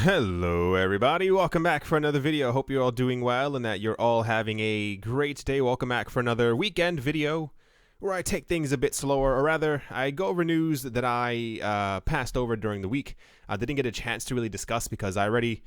Hello everybody, welcome back for another video. Hope you're all doing well and that you're all having a great day. Welcome back for another weekend video where I take things a bit slower, or rather I go over news that I passed over during the week. I didn't get a chance to really discuss because I already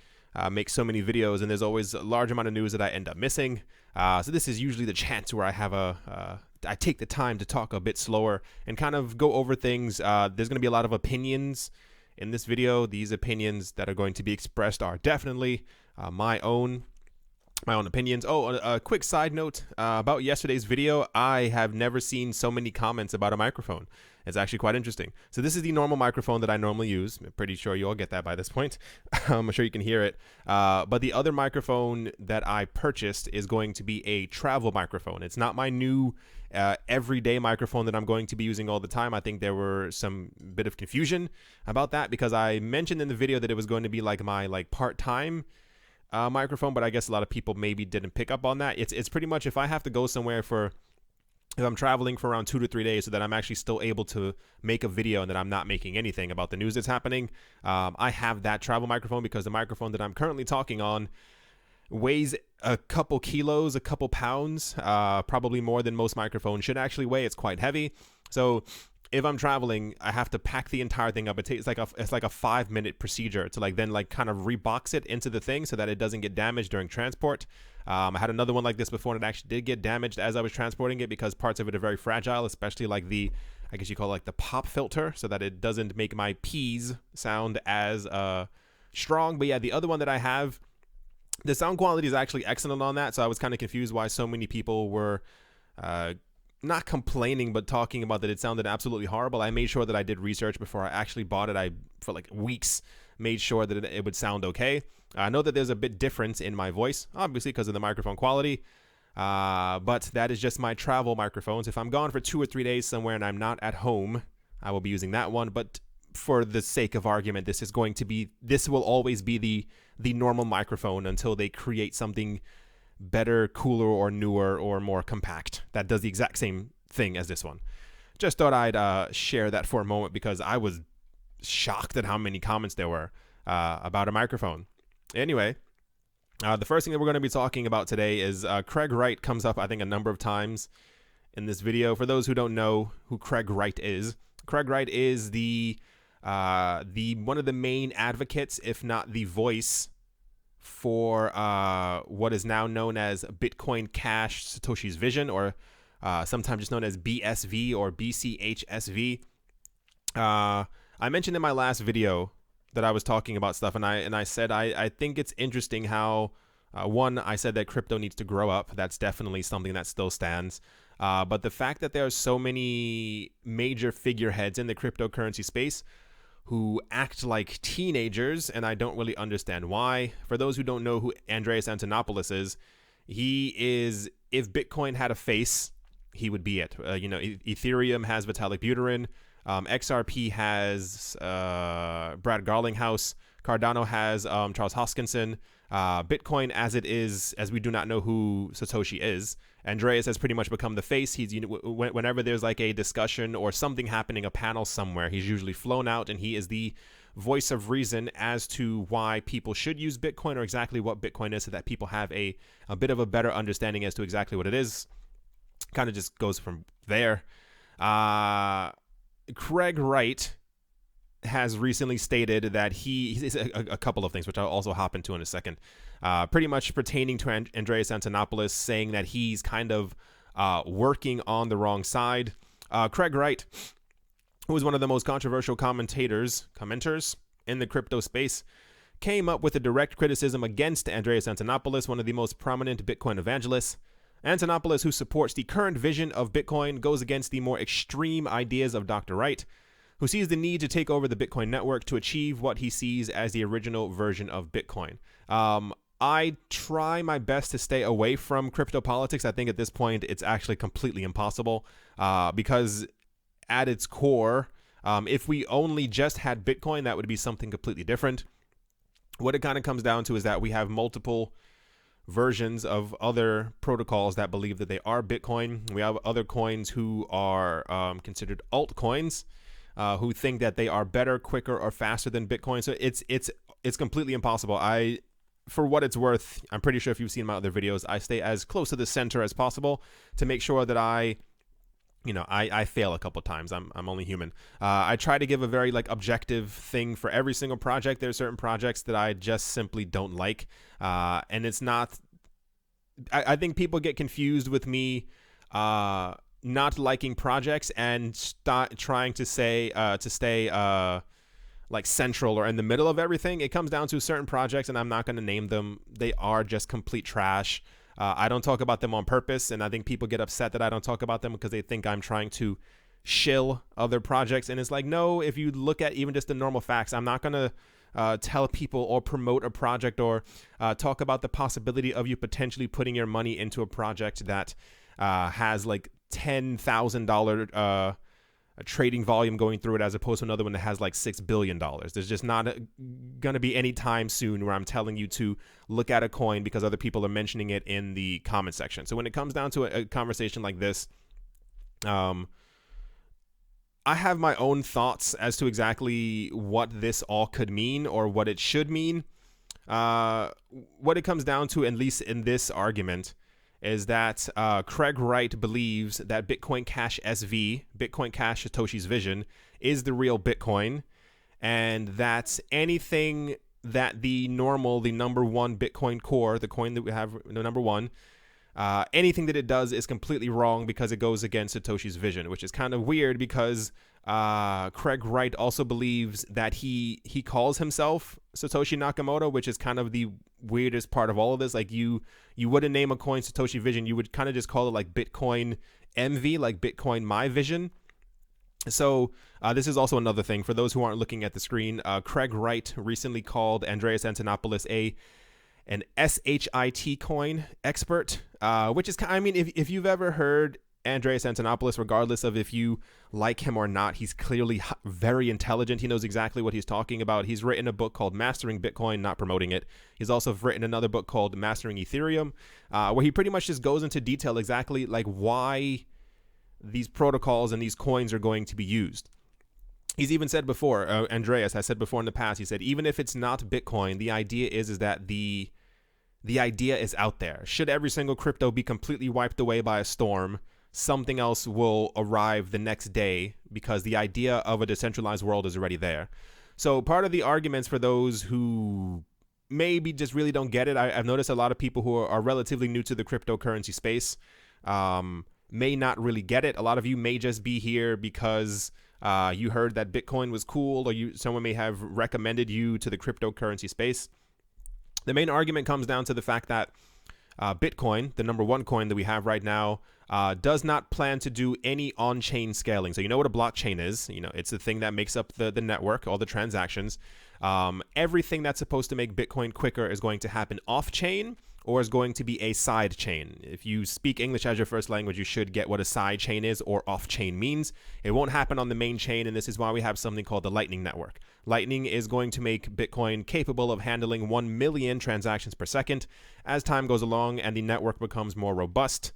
make so many videos and there's always a large amount of news that I end up missing. So this is usually the chance where I have I take the time to talk a bit slower and kind of go over things. There's going to be a lot of opinions in this video. These opinions that are going to be expressed are definitely my own opinions. Oh, a quick side note about yesterday's video. I have never seen so many comments about a microphone. It's actually quite interesting. So this is the normal microphone that I normally use. I'm pretty sure you all get that by this point. I'm sure you can hear it. But the other microphone that I purchased is going to be a travel microphone. It's not my new everyday microphone that I'm going to be using all the time. I think there were some bit of confusion about that because I mentioned in the video that it was going to be like my part-time microphone, but I guess a lot of people maybe didn't pick up on that. It's pretty much if I have to go somewhere if I'm traveling for around 2 to 3 days so that I'm actually still able to make a video and that I'm not making anything about the news that's happening, I have that travel microphone because the microphone that I'm currently talking on weighs a couple kilos, a couple pounds, probably more than most microphones should actually weigh. It's quite heavy. So if I'm traveling, I have to pack the entire thing up. It's like a 5-minute procedure to then kind of rebox it into the thing so that it doesn't get damaged during transport. I had another one like this before and it actually did get damaged as I was transporting it because parts of it are very fragile, especially like I guess you call it like the pop filter, so that it doesn't make my P's sound as strong. But yeah, the other one that I have, the sound quality is actually excellent on that. So I was kind of confused why so many people were not complaining, but talking about that it sounded absolutely horrible. I made sure that I did research before I actually bought it. I, for like weeks, made sure that it would sound okay. I know that there's a bit difference in my voice, obviously because of the microphone quality, but that is just my travel microphones. If I'm gone for 2 or 3 days somewhere and I'm not at home, I will be using that one. But for the sake of argument, this will always be the normal microphone until they create something better, cooler, or newer, or more compact that does the exact same thing as this one. Just thought I'd share that for a moment because I was shocked at how many comments there were about a microphone. Anyway, the first thing that we're going to be talking about today is Craig Wright comes up, I think, a number of times in this video. For those who don't know who Craig Wright is the one of the main advocates, if not the voice, for what is now known as Bitcoin Cash Satoshi's Vision, or sometimes just known as BSV or BCHSV. I mentioned in my last video that I was talking about stuff, and I said I think it's interesting how one, I said that crypto needs to grow up. That's definitely something that still stands. But the fact that there are so many major figureheads in the cryptocurrency space who act like teenagers, and I don't really understand why. For those who don't know who Andreas Antonopoulos is, he is, if Bitcoin had a face, he would be it. Ethereum has Vitalik Buterin. XRP has Brad Garlinghouse. Cardano has Charles Hoskinson. Bitcoin, as it is, as we do not know who Satoshi is, Andreas has pretty much become the face. He's, whenever there's like a discussion or something happening, a panel somewhere, he's usually flown out, and he is the voice of reason as to why people should use Bitcoin or exactly what Bitcoin is, so that people have a bit of a better understanding as to exactly what it is. Kind of just goes from there. Craig Wright has recently stated that he's a couple of things, which I'll also hop into in a second, pretty much pertaining to Andreas Antonopoulos, saying that he's kind of working on the wrong side. Craig Wright, who is one of the most controversial commenters in the crypto space, came up with a direct criticism against Andreas Antonopoulos, one of the most prominent Bitcoin evangelists. Antonopoulos, who supports the current vision of Bitcoin, goes against the more extreme ideas of Dr. Wright, who sees the need to take over the Bitcoin network to achieve what he sees as the original version of Bitcoin. I try my best to stay away from crypto politics. I think at this point it's actually completely impossible because at its core, if we only just had Bitcoin, that would be something completely different. What it kind of comes down to is that we have multiple versions of other protocols that believe that they are Bitcoin. We have other coins who are considered altcoins, who think that they are better, quicker, or faster than Bitcoin. So it's it's completely impossible. For what it's worth, I'm pretty sure if you've seen my other videos, I stay as close to the center as possible to make sure that I fail a couple times. I'm only human. I try to give a very like objective thing for every single project. There's certain projects that I just simply don't like, and it's not. I think people get confused with me not liking projects and trying to stay like central or in the middle of everything. It comes down to certain projects, and I'm not going to name them. They are just complete trash. I don't talk about them on purpose, and I think people get upset that I don't talk about them because they think I'm trying to shill other projects. And it's like, no, if you look at even just the normal facts, I'm not going to tell people or promote a project or talk about the possibility of you potentially putting your money into a project that has like $10,000 a trading volume going through it, as opposed to another one that has like $6 billion. There's just not going to be any time soon where I'm telling you to look at a coin because other people are mentioning it in the comment section. So when it comes down to a conversation like this, I have my own thoughts as to exactly what this all could mean or what it should mean. What it comes down to, at least in this argument, is that Craig Wright believes that Bitcoin Cash SV, Bitcoin Cash Satoshi's vision, is the real Bitcoin, and that anything that the number one Bitcoin core, the coin that we have, the number one, anything that it does is completely wrong because it goes against Satoshi's vision, which is kind of weird because Craig Wright also believes that he calls himself Satoshi Nakamoto, which is kind of the weirdest part of all of this. Like you wouldn't name a coin Satoshi Vision. You would kind of just call it like Bitcoin MV, like Bitcoin My Vision. So this is also another thing for those who aren't looking at the screen. Craig Wright recently called Andreas Antonopoulos an SHIT coin expert, which is, I mean, if you've ever heard Andreas Antonopoulos, regardless of if you like him or not, he's clearly very intelligent. He knows exactly what he's talking about. He's written a book called Mastering Bitcoin, not promoting it. He's also written another book called Mastering Ethereum, where he pretty much just goes into detail exactly like why these protocols and these coins are going to be used. He's even said before, Andreas has said before in the past, he said, even if it's not Bitcoin, the idea is that the idea is out there. Should every single crypto be completely wiped away by a storm, something else will arrive the next day because the idea of a decentralized world is already there. So part of the arguments for those who maybe just really don't get it, I've noticed a lot of people who are relatively new to the cryptocurrency space may not really get it. A lot of you may just be here because you heard that Bitcoin was cool, or someone may have recommended you to the cryptocurrency space. The main argument comes down to the fact that Bitcoin, the number one coin that we have right now, does not plan to do any on-chain scaling. So you know what a blockchain is. You know, it's the thing that makes up the network, all the transactions. Everything that's supposed to make Bitcoin quicker is going to happen off-chain or is going to be a side chain. If you speak English as your first language, you should get what a side chain is or off-chain means. It won't happen on the main chain, and this is why we have something called the Lightning Network. Lightning is going to make Bitcoin capable of handling 1 million transactions per second as time goes along and the network becomes more robust.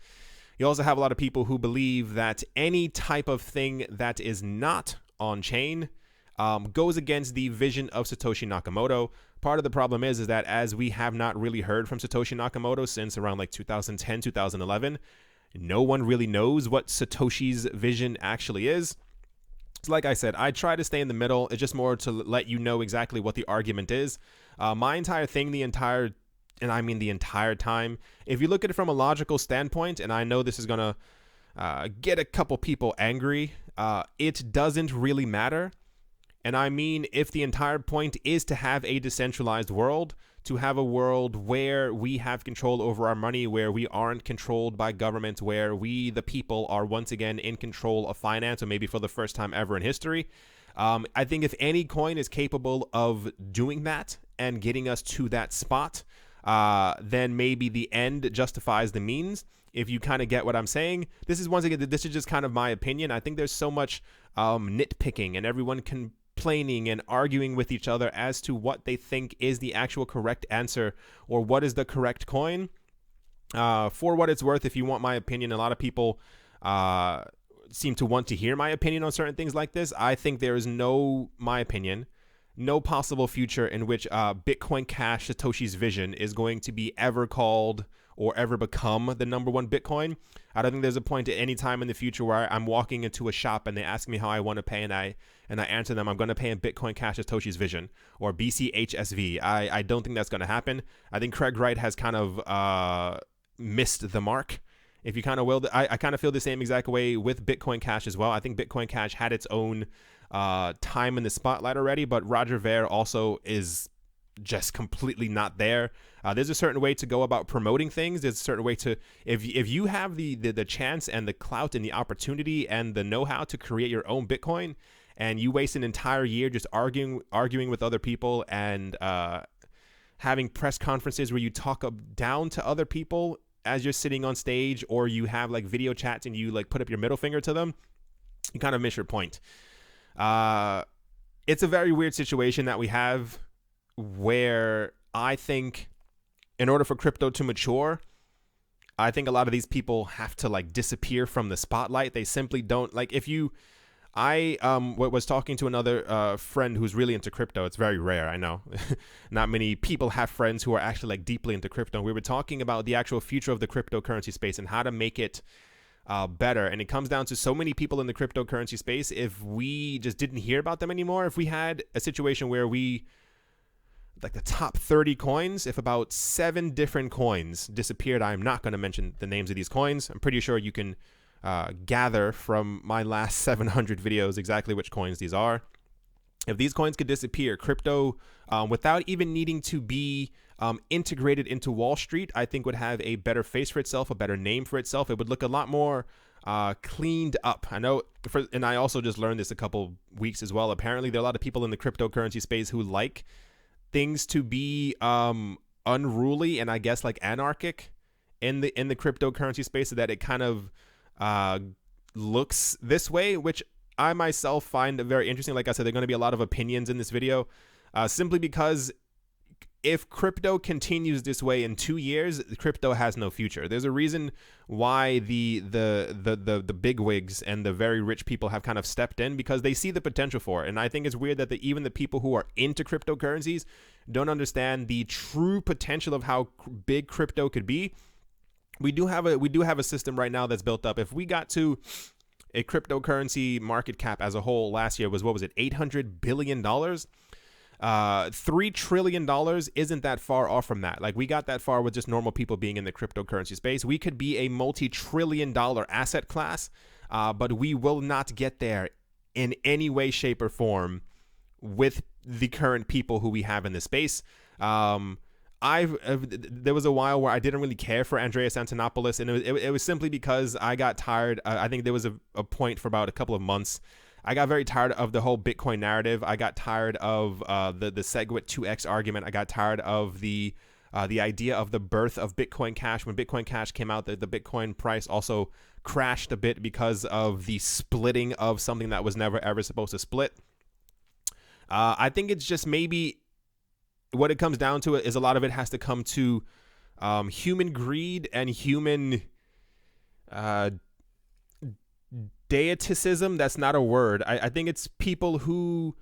You also have a lot of people who believe that any type of thing that is not on-chain goes against the vision of Satoshi Nakamoto. Part of the problem is that as we have not really heard from Satoshi Nakamoto since around like 2010, 2011, no one really knows what Satoshi's vision actually is. So like I said, I try to stay in the middle. It's just more to let you know exactly what the argument is. My entire thing, the entire time, if you look at it from a logical standpoint, and I know this is going to get a couple people angry, it doesn't really matter. And I mean, if the entire point is to have a decentralized world, to have a world where we have control over our money, where we aren't controlled by government, where we, the people, are once again in control of finance, or maybe for the first time ever in history, I think if any coin is capable of doing that and getting us to that spot, then maybe the end justifies the means. If you kind of get what I'm saying, this is just kind of my opinion. I think there's so much nitpicking and everyone complaining and arguing with each other as to what they think is the actual correct answer or what is the correct coin. For what it's worth, if you want my opinion, a lot of people seem to want to hear my opinion on certain things like this. I think there is my opinion, no possible future in which Bitcoin Cash Satoshi's vision is going to be ever called or ever become the #1 Bitcoin. I don't think there's a point at any time in the future where I'm walking into a shop and they ask me how I want to pay, and I answer them, I'm going to pay in Bitcoin Cash Satoshi's vision or BCHSV. I don't think that's going to happen. I think Craig Wright has kind of missed the mark, if you kind of will. I kind of feel the same exact way with Bitcoin Cash as well. I think Bitcoin Cash had its own time in the spotlight already, but Roger Ver also is just completely not there. There's a certain way to go about promoting things. There's a certain way to, if you have the chance and the clout and the opportunity and the know-how to create your own Bitcoin, and you waste an entire year just arguing with other people and having press conferences where you talk down to other people as you're sitting on stage, or you have like video chats and you like put up your middle finger to them, you kind of miss your point. It's a very weird situation that we have, where I think in order for crypto to mature, I think a lot of these people have to like disappear from the spotlight. They simply don't, like, if you, I was talking to another friend who's really into crypto. It's very rare, I know. Not many people have friends who are actually like deeply into crypto. We were talking about the actual future of the cryptocurrency space and how to make it better. And it comes down to so many people in the cryptocurrency space. If we just didn't hear about them anymore, if we had a situation where we, like the top 30 coins, if about 7 different coins disappeared, I'm not going to mention the names of these coins. I'm pretty sure you can gather from my last 700 videos exactly which coins these are. If these coins could disappear, crypto, without even needing to be integrated into Wall Street, I think would have a better face for itself, a better name for itself. It would look a lot more cleaned up. I know, and I also just learned this a couple weeks as well. Apparently, there are a lot of people in the cryptocurrency space who like things to be unruly and I guess like anarchic in the cryptocurrency space, so that it kind of looks this way, which I myself find very interesting. Like I said, there are going to be a lot of opinions in this video, simply because if crypto continues this way in 2 years, crypto has no future. There's a reason why the bigwigs and the very rich people have kind of stepped in, because they see the potential for it. And I think it's weird that even the people who are into cryptocurrencies don't understand the true potential of how big crypto could be. We do have a system right now that's built up. If we got to a cryptocurrency market cap as a whole last year was, what was it, $800 billion? $3 trillion isn't that far off from that. Like, we got that far with just normal people being in the cryptocurrency space. We could be a multi-trillion-dollar asset class, but we will not get there in any way, shape, or form with the current people who we have in the space. There was a while where I didn't really care for Andreas Antonopoulos, and it was simply because I got tired. I think there was a point for about a couple of months. I got very tired of the whole Bitcoin narrative. I got tired of the SegWit 2x argument. I got tired of the idea of the birth of Bitcoin Cash. When Bitcoin Cash came out, the Bitcoin price also crashed a bit because of the splitting of something that was never ever supposed to split. I think it's just maybe what it comes down to is a lot of it has to come to human greed and human deitism. That's not a word. I think it's people who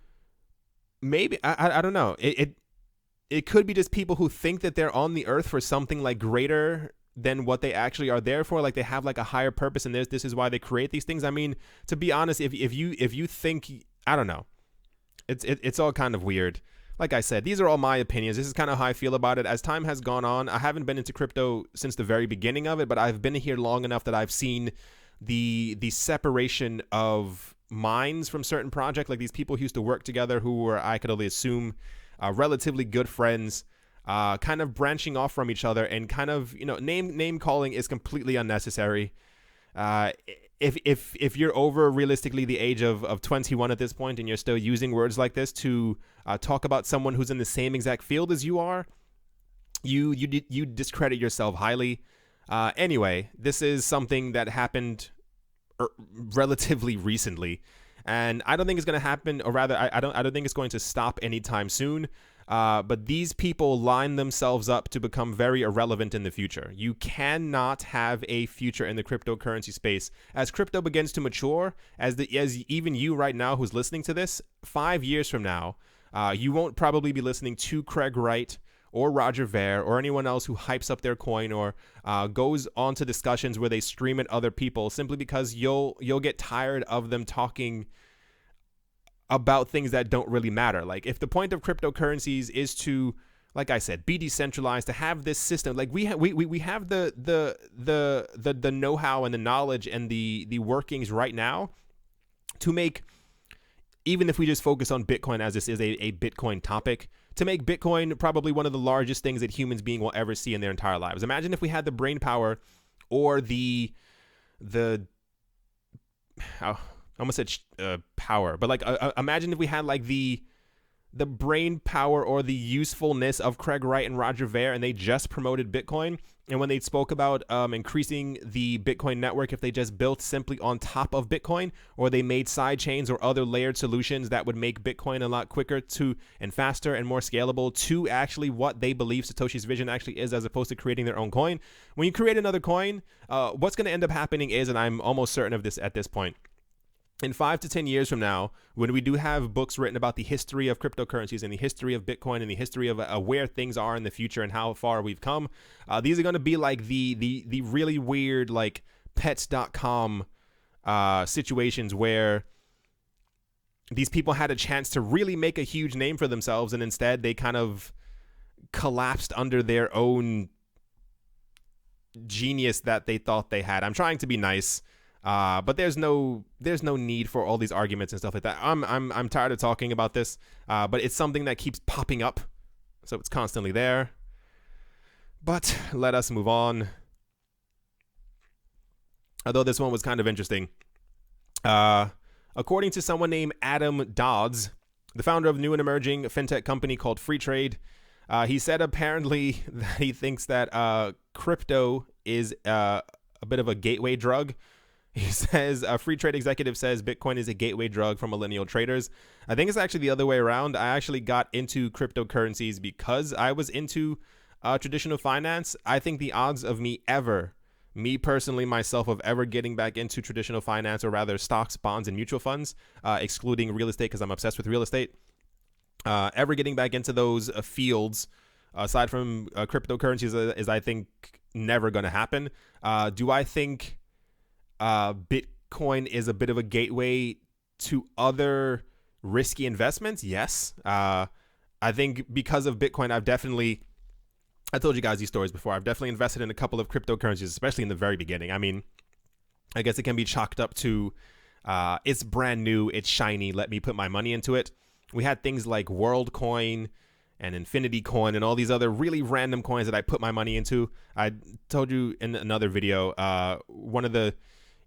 maybe, I don't know. It could be just people who think that they're on the earth for something like greater than what they actually are there for. Like, they have like a higher purpose, and this is why they create these things. I mean, to be honest, if you think, I don't know, it's all kind of weird. Like I said, these are all my opinions. This is kind of how I feel about it. As time has gone on, I haven't been into crypto since the very beginning of it, but I've been here long enough that I've seen the separation of minds from certain projects. Like, these people who used to work together, who were, I could only assume, relatively good friends, kind of branching off from each other, and kind of, you know, name calling is completely unnecessary. If you're over realistically the age of 21 at this point, and you're still using words like this to talk about someone who's in the same exact field as you are, you discredit yourself highly. Anyway, this is something that happened relatively recently, and I don't think it's going to happen, or rather, I don't think it's going to stop anytime soon. But these people line themselves up to become very irrelevant in the future. You cannot have a future in the cryptocurrency space. As crypto begins to mature, as even you right now who's listening to this, 5 years from now, You won't probably be listening to Craig Wright or Roger Ver or anyone else who hypes up their coin or goes on to discussions where they stream at other people, simply because you'll get tired of them talking about things that don't really matter. Like, if the point of cryptocurrencies is to, like I said, be decentralized, to have this system, like we have the know-how and the knowledge and the workings right now to make, even if we just focus on Bitcoin, as this is a Bitcoin topic, to make Bitcoin probably one of the largest things that humans being will ever see in their entire lives. Imagine if we had the brain power or the I almost said power, but like imagine if we had like the brain power or the usefulness of Craig Wright and Roger Ver, and they just promoted Bitcoin. And when they spoke about increasing the Bitcoin network, if they just built simply on top of Bitcoin, or they made side chains or other layered solutions that would make Bitcoin a lot quicker to and faster and more scalable to actually what they believe Satoshi's vision actually is, as opposed to creating their own coin. When you create another coin, what's going to end up happening is, and I'm almost certain of this at this point, in 5 to 10 years from now, when we do have books written about the history of cryptocurrencies and the history of Bitcoin and the history of where things are in the future and how far we've come, these are going to be like the really weird, like, pets.com situations where these people had a chance to really make a huge name for themselves, and instead they kind of collapsed under their own genius that they thought they had. I'm trying to be nice. But there's no need for all these arguments and stuff like that. I'm tired of talking about this, but it's something that keeps popping up, so it's constantly there. But let us move on. Although this one was kind of interesting. According to someone named Adam Dodds, the founder of new and emerging fintech company called Free Trade, he said apparently that he thinks that crypto is a bit of a gateway drug. He says, a Free Trade executive says Bitcoin is a gateway drug for millennial traders. I think it's actually the other way around. I actually got into cryptocurrencies because I was into traditional finance. I think the odds of me personally, myself, of ever getting back into traditional finance, or rather stocks, bonds, and mutual funds, excluding real estate because I'm obsessed with real estate, ever getting back into those fields, aside from cryptocurrencies, is I think never going to happen. Do I think Bitcoin is a bit of a gateway to other risky investments? Yes. I think because of Bitcoin, I told you guys these stories before. I've definitely invested in a couple of cryptocurrencies, especially in the very beginning. I mean, I guess it can be chalked up to it's brand new, it's shiny, let me put my money into it. We had things like WorldCoin and Infinity Coin and all these other really random coins that I put my money into. I told you in another video, one of the,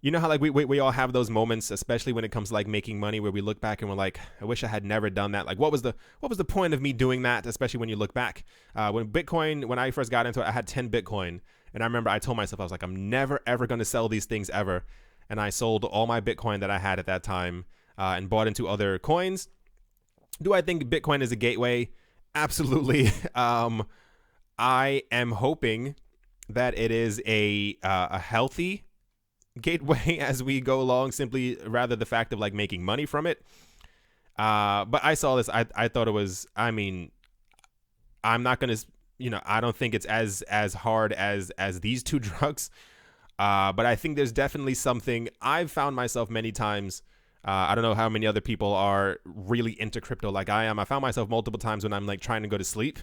you know how like we all have those moments, especially when it comes to like making money, where we look back and we're like, I wish I had never done that. Like, what was the point of me doing that? Especially when you look back. When I first got into it, I had 10 Bitcoin. And I remember I told myself, I was like, I'm never, ever going to sell these things ever. And I sold all my Bitcoin that I had at that time and bought into other coins. Do I think Bitcoin is a gateway? Absolutely. I am hoping that it is a healthy gateway as we go along, simply rather the fact of like making money from it. But I saw this. I thought it was, I mean, I'm not going to, I don't think it's as hard as these two drugs. But I think there's definitely something. I've found myself many times. I don't know how many other people are really into crypto like I am. I found myself multiple times when I'm like trying to go to sleep,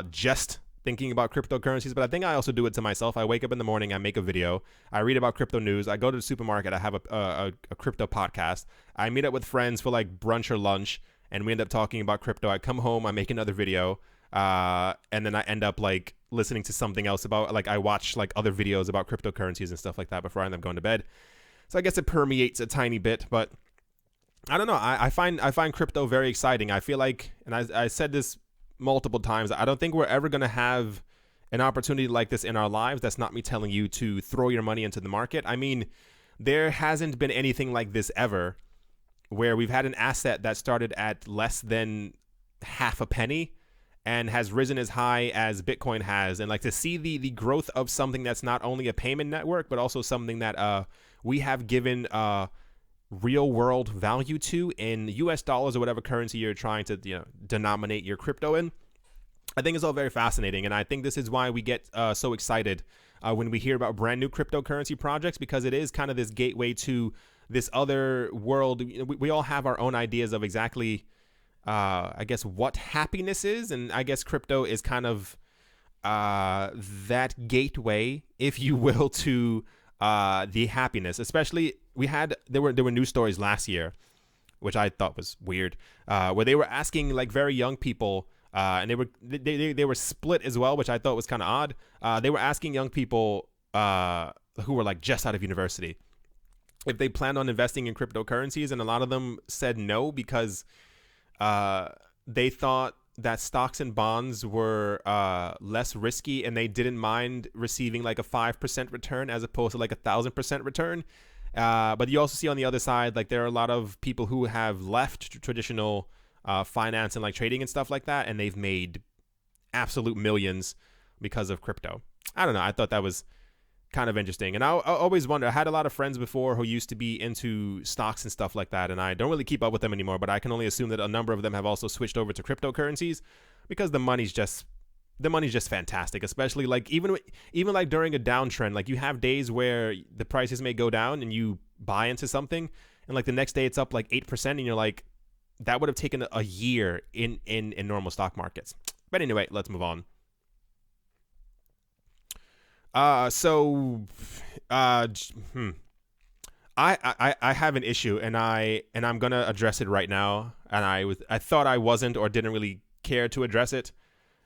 just thinking about cryptocurrencies. But I think I also do it to myself. I wake up in the morning, I make a video, I read about crypto news, I go to the supermarket, I have a crypto podcast, I meet up with friends for like brunch or lunch, and we end up talking about crypto. I come home, I make another video, and then I end up like listening to something else about, like, I watch like other videos about cryptocurrencies and stuff like that before I end up going to bed. So I guess it permeates a tiny bit, but I don't know. I find crypto very exciting. I feel like, and I said this multiple times, I don't think we're ever going to have an opportunity like this in our lives. That's not me telling you to throw your money into the market. I mean, there hasn't been anything like this ever, where we've had an asset that started at less than half a penny and has risen as high as Bitcoin has. And like to see the growth of something that's not only a payment network, but also something that we have given real world value to in US dollars or whatever currency you're trying to denominate your crypto in. I think it's all very fascinating, and I think this is why we get so excited when we hear about brand new cryptocurrency projects, because it is kind of this gateway to this other world. We all have our own ideas of exactly, I guess, what happiness is, and I guess crypto is kind of that gateway, if you will, to the happiness. Especially, there were news stories last year, which I thought was weird, where they were asking like very young people. And they were split as well, which I thought was kind of odd. They were asking young people who were like just out of university if they planned on investing in cryptocurrencies, and a lot of them said no because they thought that stocks and bonds were less risky, and they didn't mind receiving like a 5% return as opposed to like 1,000% return. But you also see on the other side, like there are a lot of people who have left traditional finance and like trading and stuff like that, and they've made absolute millions because of crypto. I don't know. I thought that was kind of interesting. And I always wonder, I had a lot of friends before who used to be into stocks and stuff like that, and I don't really keep up with them anymore, but I can only assume that a number of them have also switched over to cryptocurrencies because the money's just fantastic, especially like even like during a downtrend. Like you have days where the prices may go down and you buy into something, and like the next day it's up like 8%, and you're like, that would have taken a year in normal stock markets. But anyway, let's move on. I have an issue, and I'm gonna address it right now. And I thought I wasn't or didn't really care to address it.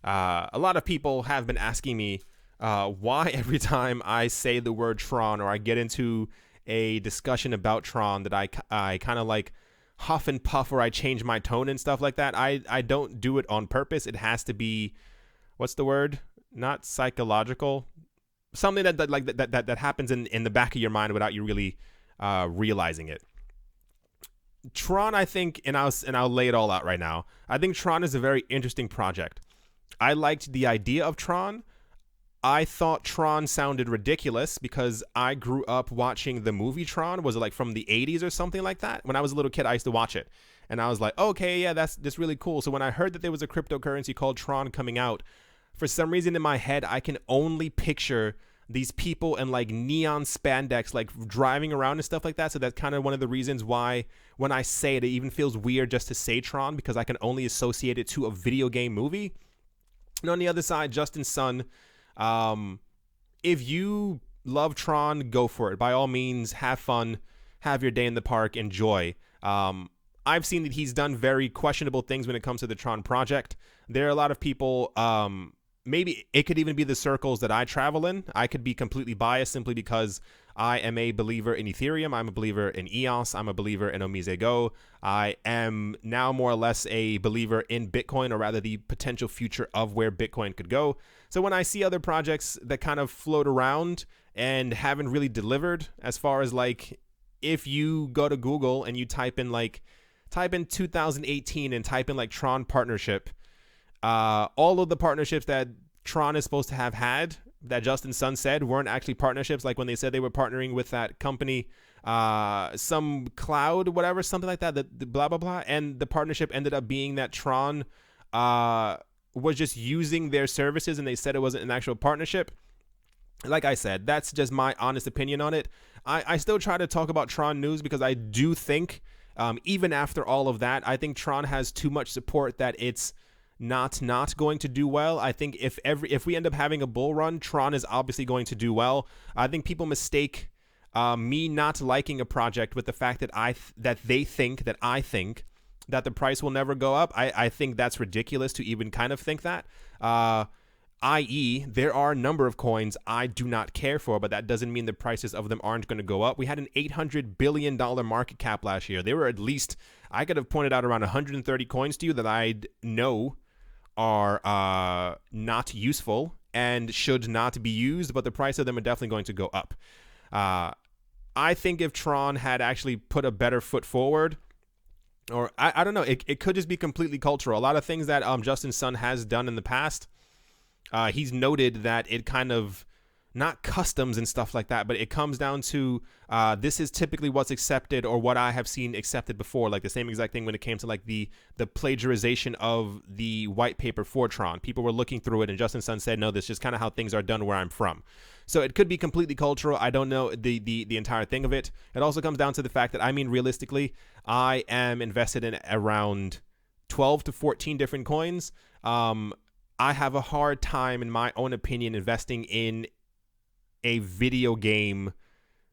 A lot of people have been asking me why every time I say the word Tron or I get into a discussion about Tron that I kind of like huff and puff, or I change my tone and stuff like that. I don't do it on purpose. It has to be, what's the word? Not psychological. Something that happens in the back of your mind without you really realizing it. Tron, I think, and I'll lay it all out right now. I think Tron is a very interesting project. I liked the idea of Tron. I thought Tron sounded ridiculous because I grew up watching the movie Tron. Was it like from the 80s or something like that? When I was a little kid, I used to watch it. And I was like, okay, yeah, that's really cool. So when I heard that there was a cryptocurrency called Tron coming out, for some reason in my head, I can only picture these people in like neon spandex, like driving around and stuff like that. So that's kind of one of the reasons why when I say it, it even feels weird just to say Tron, because I can only associate it to a video game movie. And on the other side, Justin Sun, if you love Tron, go for it. By all means, have fun, have your day in the park, enjoy. I've seen that he's done very questionable things when it comes to the Tron project. There are a lot of people, maybe it could even be the circles that I travel in. I could be completely biased simply because I am a believer in Ethereum. I'm a believer in EOS. I'm a believer in Omise Go. I am now more or less a believer in Bitcoin, or rather the potential future of where Bitcoin could go. So when I see other projects that kind of float around and haven't really delivered, as far as like, if you go to Google and you type in 2018 and type in like Tron partnership, all of the partnerships that Tron is supposed to have had, that Justin Sun said, weren't actually partnerships. Like when they said they were partnering with that company, some cloud, whatever, something like that, blah, blah, blah. And the partnership ended up being that Tron was just using their services, and they said it wasn't an actual partnership. Like I said, that's just my honest opinion on it. I still try to talk about Tron news because I do think, even after all of that, I think Tron has too much support that it's not going to do well. I think if we end up having a bull run, Tron is obviously going to do well. I think people mistake me not liking a project with the fact that I think that the price will never go up. I think that's ridiculous to even kind of think that. I.e., there are a number of coins I do not care for, but that doesn't mean the prices of them aren't going to go up. We had an $800 billion market cap last year. There were at least, I could have pointed out around 130 coins to you that I know are not useful and should not be used, but the price of them are definitely going to go up. I think if Tron had actually put a better foot forward, or I don't know, it could just be completely cultural. A lot of things that Justin Sun has done in the past, he's noted that it kind of not customs and stuff like that, but it comes down to this is typically what's accepted or what I have seen accepted before. Like the same exact thing when it came to like the plagiarization of the white paper for Tron. People were looking through it, and Justin Sun said, no, this is just kind of how things are done where I'm from. So it could be completely cultural. I don't know the entire thing of it. It also comes down to the fact that, I mean, realistically, I am invested in around 12 to 14 different coins. I have a hard time, in my own opinion, investing in a video game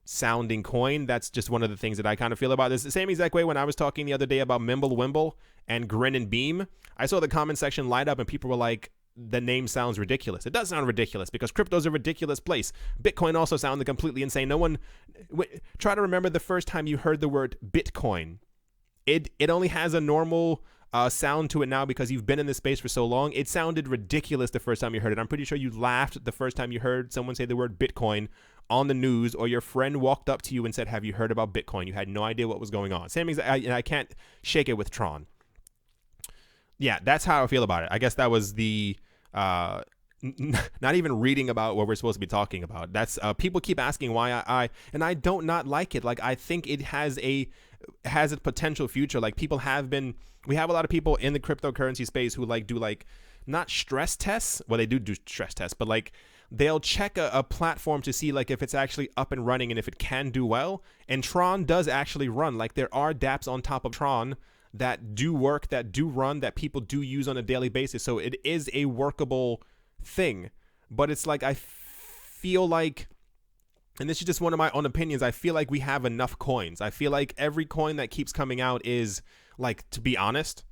sounding coin. That's just one of the things that I kind of feel about this. The same exact way when I was talking the other day about Mimble Wimble and Grin and Beam, I saw the comment section light up and people were like, the name sounds ridiculous. It does sound ridiculous because crypto's a ridiculous place. Bitcoin also sounded completely insane. No one, try to remember the first time you heard the word Bitcoin. It only has a normal sound to it now because you've been in this space for so long. It sounded ridiculous the first time you heard it. I'm pretty sure you laughed the first time you heard someone say the word Bitcoin on the news, or your friend walked up to you and said, have you heard about Bitcoin? You had no idea what was going on. Same exact, I can't shake it with Tron. Yeah, that's how I feel about it. I guess that was the not even reading about what we're supposed to be talking about. That's people keep asking why and I don't not like it. Like, I think it has a potential future. Like, we have a lot of people in the cryptocurrency space who like do like not stress tests. Well, they do stress tests, but like they'll check a platform to see like if it's actually up and running and if it can do well. And Tron does actually run. Like, there are dApps on top of Tron that do work, that do run, that people do use on a daily basis. So it is a workable thing. But it's like, I feel like, and this is just one of my own opinions, I feel like we have enough coins. I feel like every coin that keeps coming out is, like, to be honest,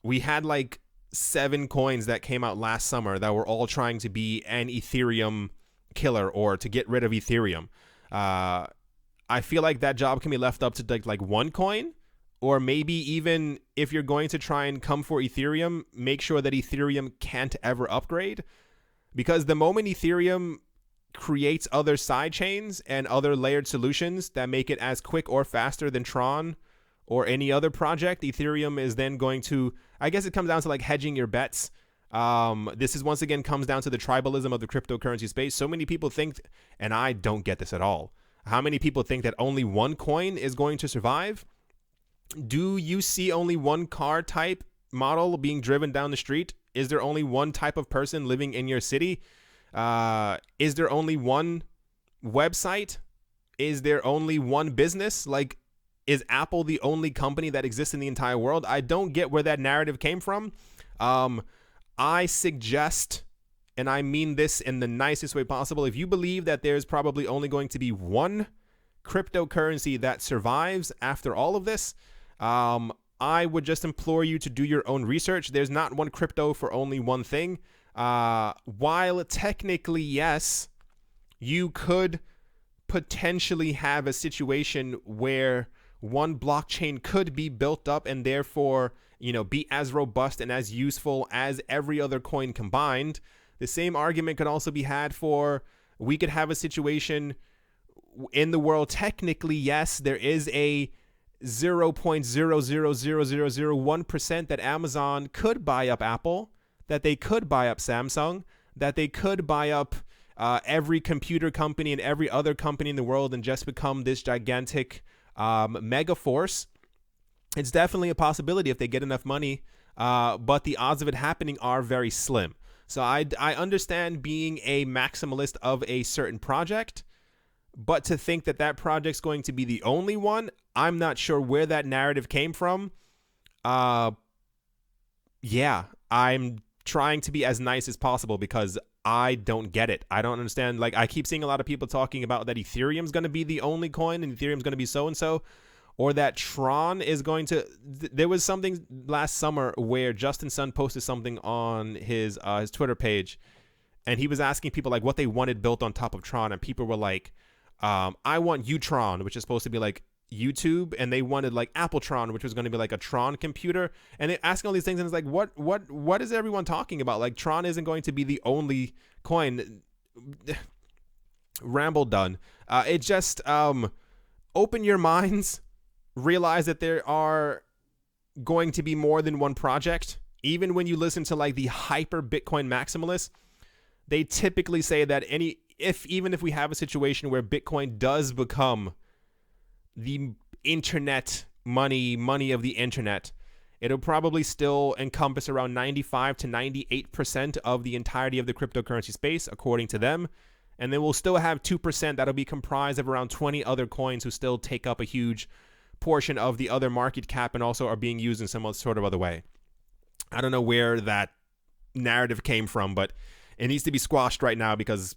we had like 7 coins that came out last summer that were all trying to be an Ethereum killer or to get rid of Ethereum. I feel like that job can be left up to like one coin. Or maybe even if you're going to try and come for Ethereum, make sure that Ethereum can't ever upgrade. Because the moment Ethereum creates other side chains and other layered solutions that make it as quick or faster than Tron or any other project, Ethereum is then going to, I guess it comes down to like hedging your bets. This is once again comes down to the tribalism of the cryptocurrency space. So many people think, and I don't get this at all, how many people think that only one coin is going to survive? Do you see only one car type model being driven down the street? Is there only one type of person living in your city? Is there only one website? Is there only one business? Like, is Apple the only company that exists in the entire world? I don't get where that narrative came from. I suggest, and I mean this in the nicest way possible, if you believe that there's probably only going to be one cryptocurrency that survives after all of this, I would just implore you to do your own research. There's not one crypto for only one thing. While technically, yes, you could potentially have a situation where one blockchain could be built up and therefore, you know, be as robust and as useful as every other coin combined. The same argument could also be had for, we could have a situation in the world, technically, yes, there is a 0.00001% that Amazon could buy up Apple, that they could buy up Samsung, that they could buy up every computer company and every other company in the world and just become this gigantic mega force. It's definitely a possibility if they get enough money, but the odds of it happening are very slim. So I understand being a maximalist of a certain project, but to think that that project's going to be the only one, I'm not sure where that narrative came from. Yeah, I'm trying to be as nice as possible because I don't get it. I don't understand. Like, I keep seeing a lot of people talking about that Ethereum's going to be the only coin and Ethereum's going to be so-and-so, or that Tron is going to... There was something last summer where Justin Sun posted something on his Twitter page, and he was asking people like what they wanted built on top of Tron, and people were like, I want Utron, which is supposed to be like YouTube, and they wanted like Appletron, which was going to be like a Tron computer, and they're asking all these things, and it's like, what is everyone talking about? Like, Tron isn't going to be the only coin. Ramble done. It just open your minds, realize that there are going to be more than one project. Even when you listen to like the hyper Bitcoin maximalists, they typically say that even if we have a situation where Bitcoin does become the internet money of the internet, it'll probably still encompass around 95 to 98% of the entirety of the cryptocurrency space, according to them. And then we'll still have 2% that'll be comprised of around 20 other coins who still take up a huge portion of the other market cap and also are being used in some sort of other way. I don't know where that narrative came from, but it needs to be squashed right now because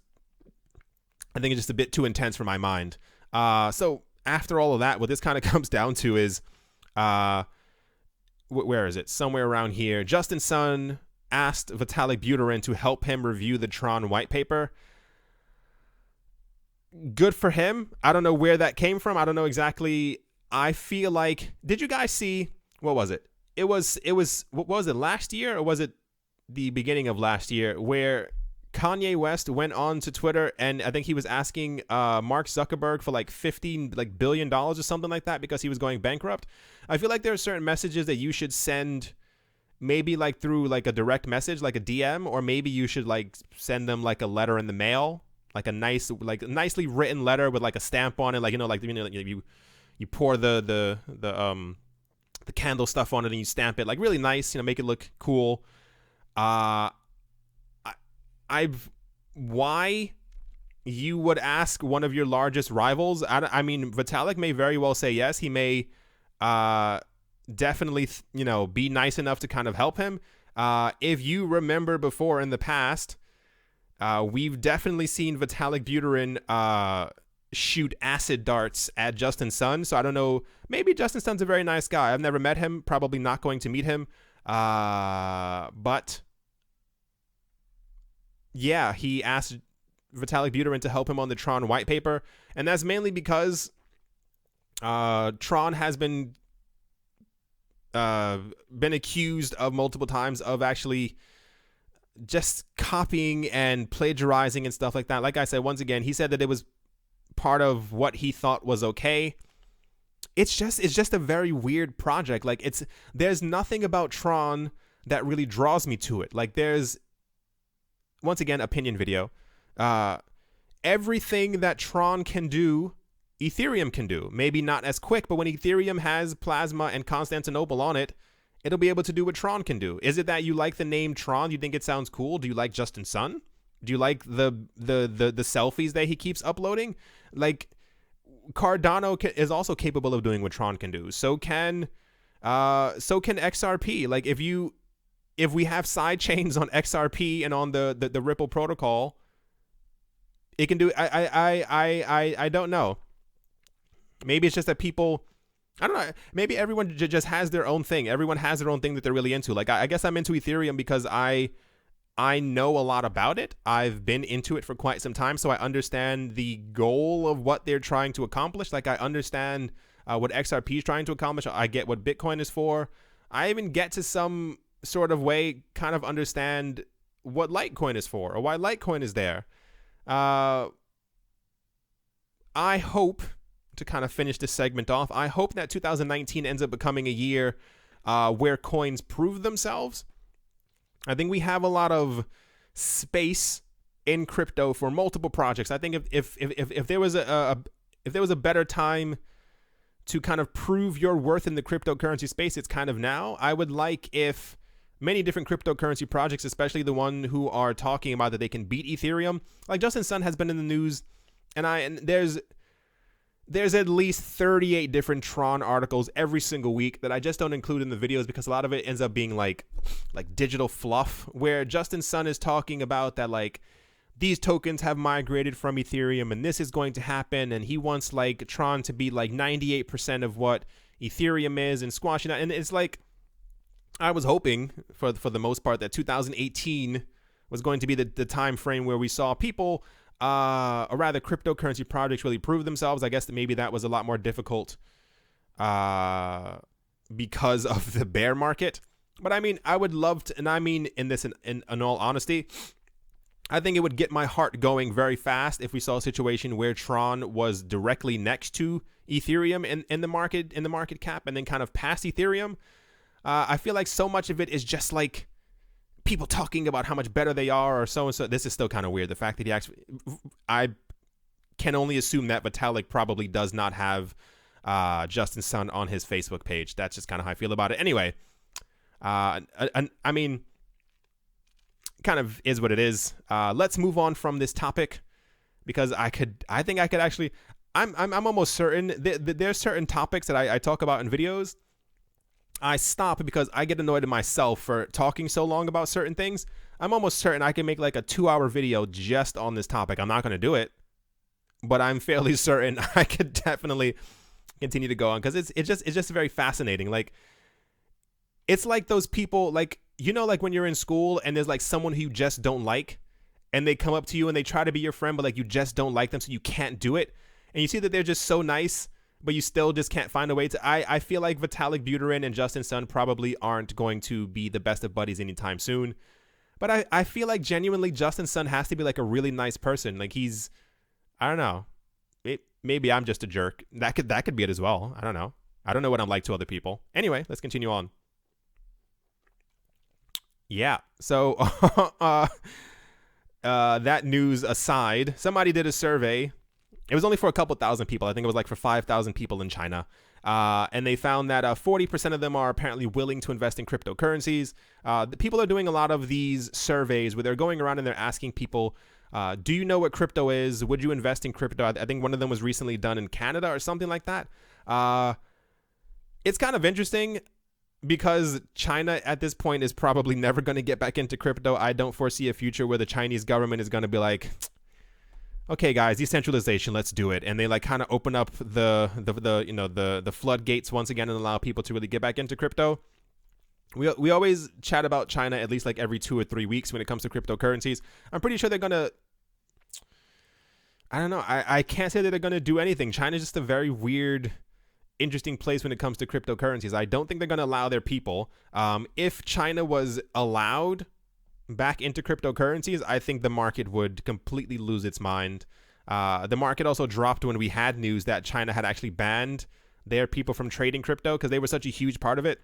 I think it's just a bit too intense for my mind. So after all of that, what this kind of comes down to is, where is it? Somewhere around here. Justin Sun asked Vitalik Buterin to help him review the TRON white paper. Good for him. I don't know where that came from. I don't know exactly. I feel like, did you guys see, what was it? It was, what was it, last year, or was it the beginning of last year, where Kanye West went on to Twitter and I think he was asking Mark Zuckerberg for like $15 billion or something like that because he was going bankrupt. I feel like there are certain messages that you should send maybe like through like a direct message, like a DM, or maybe you should like send them like a letter in the mail, like a nice, like nicely written letter with like a stamp on it, like, you know, like, you know, you pour the candle stuff on it and you stamp it like really nice, you know, make it look cool. Why you would ask one of your largest rivals? I mean, Vitalik may very well say yes. He may definitely, you know, be nice enough to kind of help him. If you remember before in the past, we've definitely seen Vitalik Buterin shoot acid darts at Justin Sun. So I don't know. Maybe Justin Sun's a very nice guy. I've never met him. Probably not going to meet him. But yeah, he asked Vitalik Buterin to help him on the TRON white paper. And that's mainly because TRON has been accused of multiple times of actually just copying and plagiarizing and stuff like that. Like I said, once again, he said that it was part of what he thought was okay. It's just a very weird project. Like, there's nothing about TRON that really draws me to it. Like, there's, once again, opinion video. Everything that TRON can do, Ethereum can do. Maybe not as quick, but when Ethereum has Plasma and Constantinople on it, it'll be able to do what TRON can do. Is it that you like the name TRON? Do you think it sounds cool? Do you like Justin Sun? Do you like the selfies that he keeps uploading? Like, Cardano is also capable of doing what TRON can do. So can XRP. Like, if we have side chains on XRP and on the Ripple protocol, it can do. I don't know. Maybe it's just that people, I don't know. Maybe everyone just has their own thing. Everyone has their own thing that they're really into. Like, I guess I'm into Ethereum because I know a lot about it. I've been into it for quite some time, so I understand the goal of what they're trying to accomplish. Like, I understand what XRP is trying to accomplish. I get what Bitcoin is for. I even get to some sort of way kind of understand what Litecoin is for or why Litecoin is there. I hope, to kind of finish this segment off, I hope that 2019 ends up becoming a year where coins prove themselves. I think we have a lot of space in crypto for multiple projects. I think if there was a better time to kind of prove your worth in the cryptocurrency space, it's kind of now. I would like if many different cryptocurrency projects, especially the one who are talking about that they can beat Ethereum, like Justin Sun has been in the news, and there's at least 38 different TRON articles every single week that I just don't include in the videos because a lot of it ends up being like digital fluff, where Justin Sun is talking about that, like, these tokens have migrated from Ethereum and this is going to happen, and he wants like TRON to be like 98% of what Ethereum is and squashing that. And it's like, I was hoping for the most part that 2018 was going to be the time frame where we saw people, or rather cryptocurrency projects, really prove themselves. I guess that maybe that was a lot more difficult because of the bear market. But I mean, I would love to, and I mean in all honesty, I think it would get my heart going very fast if we saw a situation where TRON was directly next to Ethereum in the market cap, and then kind of past Ethereum. I feel like so much of it is just like people talking about how much better they are or so and so. This is still kind of weird. The fact that he actually, I can only assume that Vitalik probably does not have Justin Sun on his Facebook page. That's just kind of how I feel about it. Anyway, I mean, kind of is what it is. Let's move on from this topic because I think I could actually. I'm almost certain there's certain topics that I talk about in videos. I stop because I get annoyed at myself for talking so long about certain things. I'm almost certain I can make like a 2-hour video just on this topic. I'm not going to do it, but I'm fairly certain I could definitely continue to go on because it's just very fascinating. Like, it's like those people, like, you know, like when you're in school and there's like someone who you just don't like and they come up to you and they try to be your friend, but like you just don't like them, so you can't do it. And you see that they're just so nice, but you still just can't find a way to. I feel like Vitalik Buterin and Justin Sun probably aren't going to be the best of buddies anytime soon. But I feel like genuinely Justin Sun has to be like a really nice person. Like I don't know. Maybe I'm just a jerk. That could be it as well. I don't know. I don't know what I'm like to other people. Anyway, let's continue on. Yeah. So that news aside, somebody did a survey. It was only for a couple thousand people. I think it was like for 5,000 people in China. And they found that 40% of them are apparently willing to invest in cryptocurrencies. The people are doing a lot of these surveys where they're going around and they're asking people, do you know what crypto is? Would you invest in crypto? I think one of them was recently done in Canada or something like that. It's kind of interesting because China at this point is probably never going to get back into crypto. I don't foresee a future where the Chinese government is going to be like, okay, guys, decentralization, let's do it. And they like kind of open up the floodgates once again and allow people to really get back into crypto. We always chat about China at least like every 2 or 3 weeks when it comes to cryptocurrencies. I'm pretty sure they're going to, I don't know. I can't say that they're going to do anything. China's just a very weird, interesting place when it comes to cryptocurrencies. I don't think they're going to allow their people. If China was allowed back into cryptocurrencies, I think the market would completely lose its mind. The market also dropped when we had news that China had actually banned their people from trading crypto because they were such a huge part of it.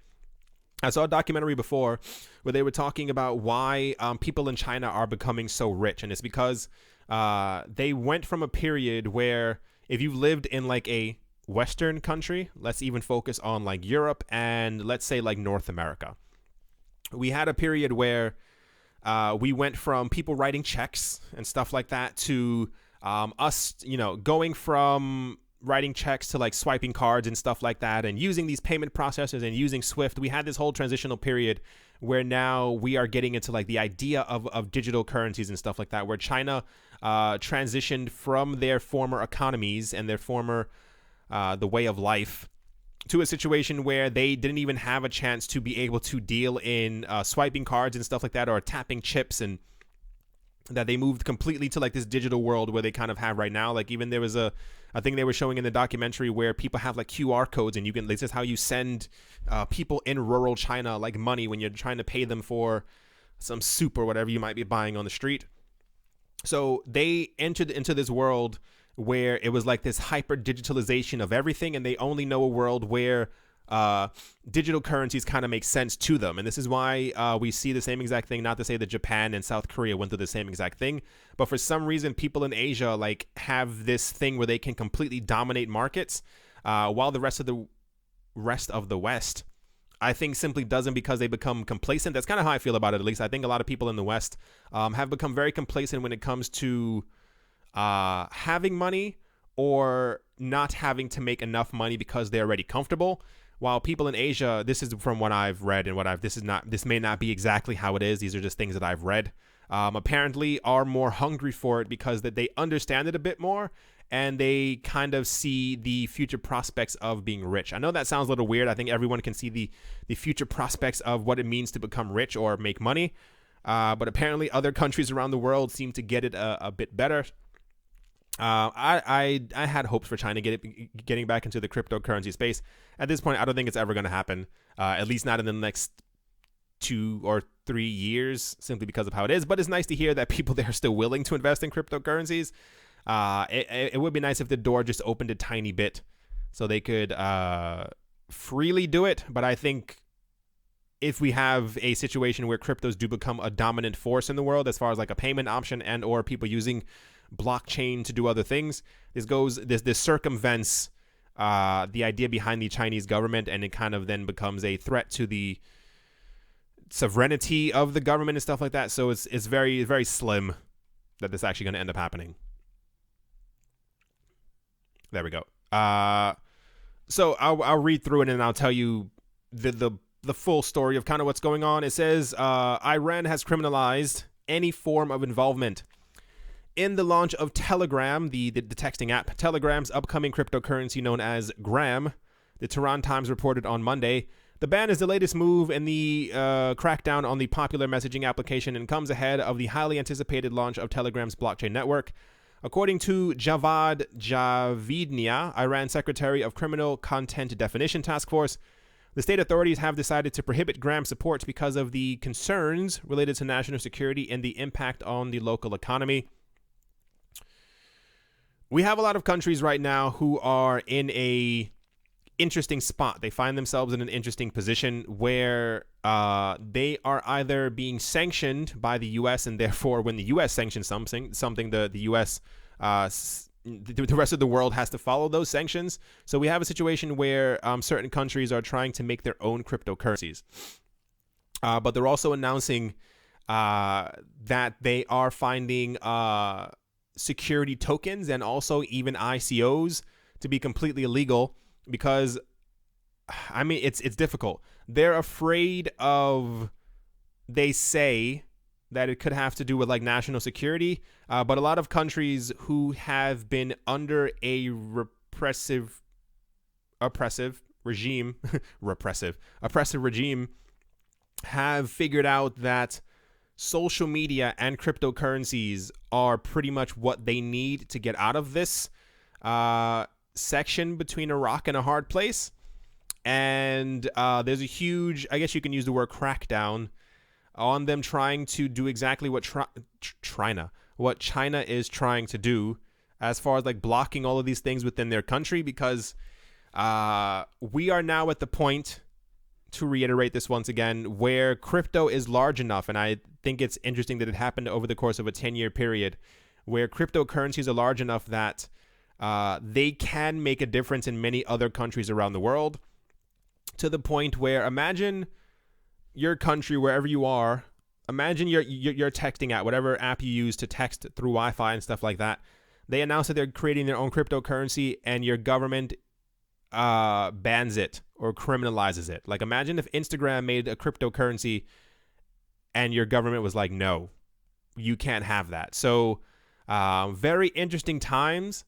I saw a documentary before where they were talking about why people in China are becoming so rich, and it's because they went from a period where if you lived in like a Western country, let's even focus on like Europe and let's say like North America, we had a period where we went from people writing checks and stuff like that to us, going from writing checks to like swiping cards and stuff like that and using these payment processors and using Swift. We had this whole transitional period where now we are getting into like the idea of digital currencies and stuff like that, where China transitioned from their former economies and their former the way of life to a situation where they didn't even have a chance to be able to deal in swiping cards and stuff like that or tapping chips, and that they moved completely to like this digital world where they kind of have right now. Like even there was a thing they were showing in the documentary where people have like QR codes and this is how you send people in rural China like money when you're trying to pay them for some soup or whatever you might be buying on the street. So they entered into this world where it was like this hyper digitalization of everything, and they only know a world where digital currencies kind of make sense to them. And this is why we see the same exact thing, not to say that Japan and South Korea went through the same exact thing, but for some reason people in Asia like have this thing where they can completely dominate markets while the rest of the West, I think, simply doesn't, because they become complacent. That's kind of how I feel about it, at least. I think a lot of people in the West have become very complacent when it comes to having money or not having to make enough money because they're already comfortable. While people in Asia, this is from what I've read and this may not be exactly how it is. These are just things that I've read. Apparently are more hungry for it because that they understand it a bit more and they kind of see the future prospects of being rich. I know that sounds a little weird. I think everyone can see the future prospects of what it means to become rich or make money. But apparently other countries around the world seem to get it a bit better. I had hopes for China getting back into the cryptocurrency space. At this point, I don't think it's ever going to happen, at least not in the next 2 or 3 years, simply because of how it is. But it's nice to hear that people there are still willing to invest in cryptocurrencies. It would be nice if the door just opened a tiny bit so they could freely do it. But I think if we have a situation where cryptos do become a dominant force in the world as far as like a payment option and or people using blockchain to do other things, this circumvents the idea behind the Chinese government, and it kind of then becomes a threat to the sovereignty of the government and stuff like that. So it's very, very slim that this is actually going to end up happening. There we go. So I'll read through it and I'll tell you the full story of kind of what's going on. It says Iran has criminalized any form of involvement in the launch of Telegram, the texting app. Telegram's upcoming cryptocurrency known as Gram. The Tehran Times reported on Monday. The ban is the latest move in the crackdown on the popular messaging application and comes ahead of the highly anticipated launch of Telegram's blockchain network. According to Javad Javidnia, Iran's Secretary of Criminal Content Definition Task Force, the state authorities have decided to prohibit Gram support because of the concerns related to national security and the impact on the local economy. We have a lot of countries right now who are in a interesting spot. They find themselves in an interesting position where they are either being sanctioned by the U.S. and therefore when the U.S. sanctions something the U.S. The rest of the world has to follow those sanctions. So we have a situation where certain countries are trying to make their own cryptocurrencies. But they're also announcing that they are finding security tokens and also even ICOs to be completely illegal because, I mean, it's difficult. They're afraid of, they say, that it could have to do with like national security, but a lot of countries who have been under a oppressive regime have figured out that social media and cryptocurrencies are pretty much what they need to get out of this section between a rock and a hard place. And there's a huge, I guess you can use the word crackdown on them trying to do exactly what China is trying to do as far as like blocking all of these things within their country, because we are now at the point, to reiterate this once again, where crypto is large enough, and I think it's interesting that it happened over the course of a 10-year period, where cryptocurrencies are large enough that they can make a difference in many other countries around the world, to the point where, imagine your country, wherever you are, imagine you're texting at whatever app you use to text through Wi-Fi and stuff like that. They announce that they're creating their own cryptocurrency and your government bans it or criminalizes it. Like, imagine if Instagram made a cryptocurrency and your government was like, no, you can't have that. So very interesting times.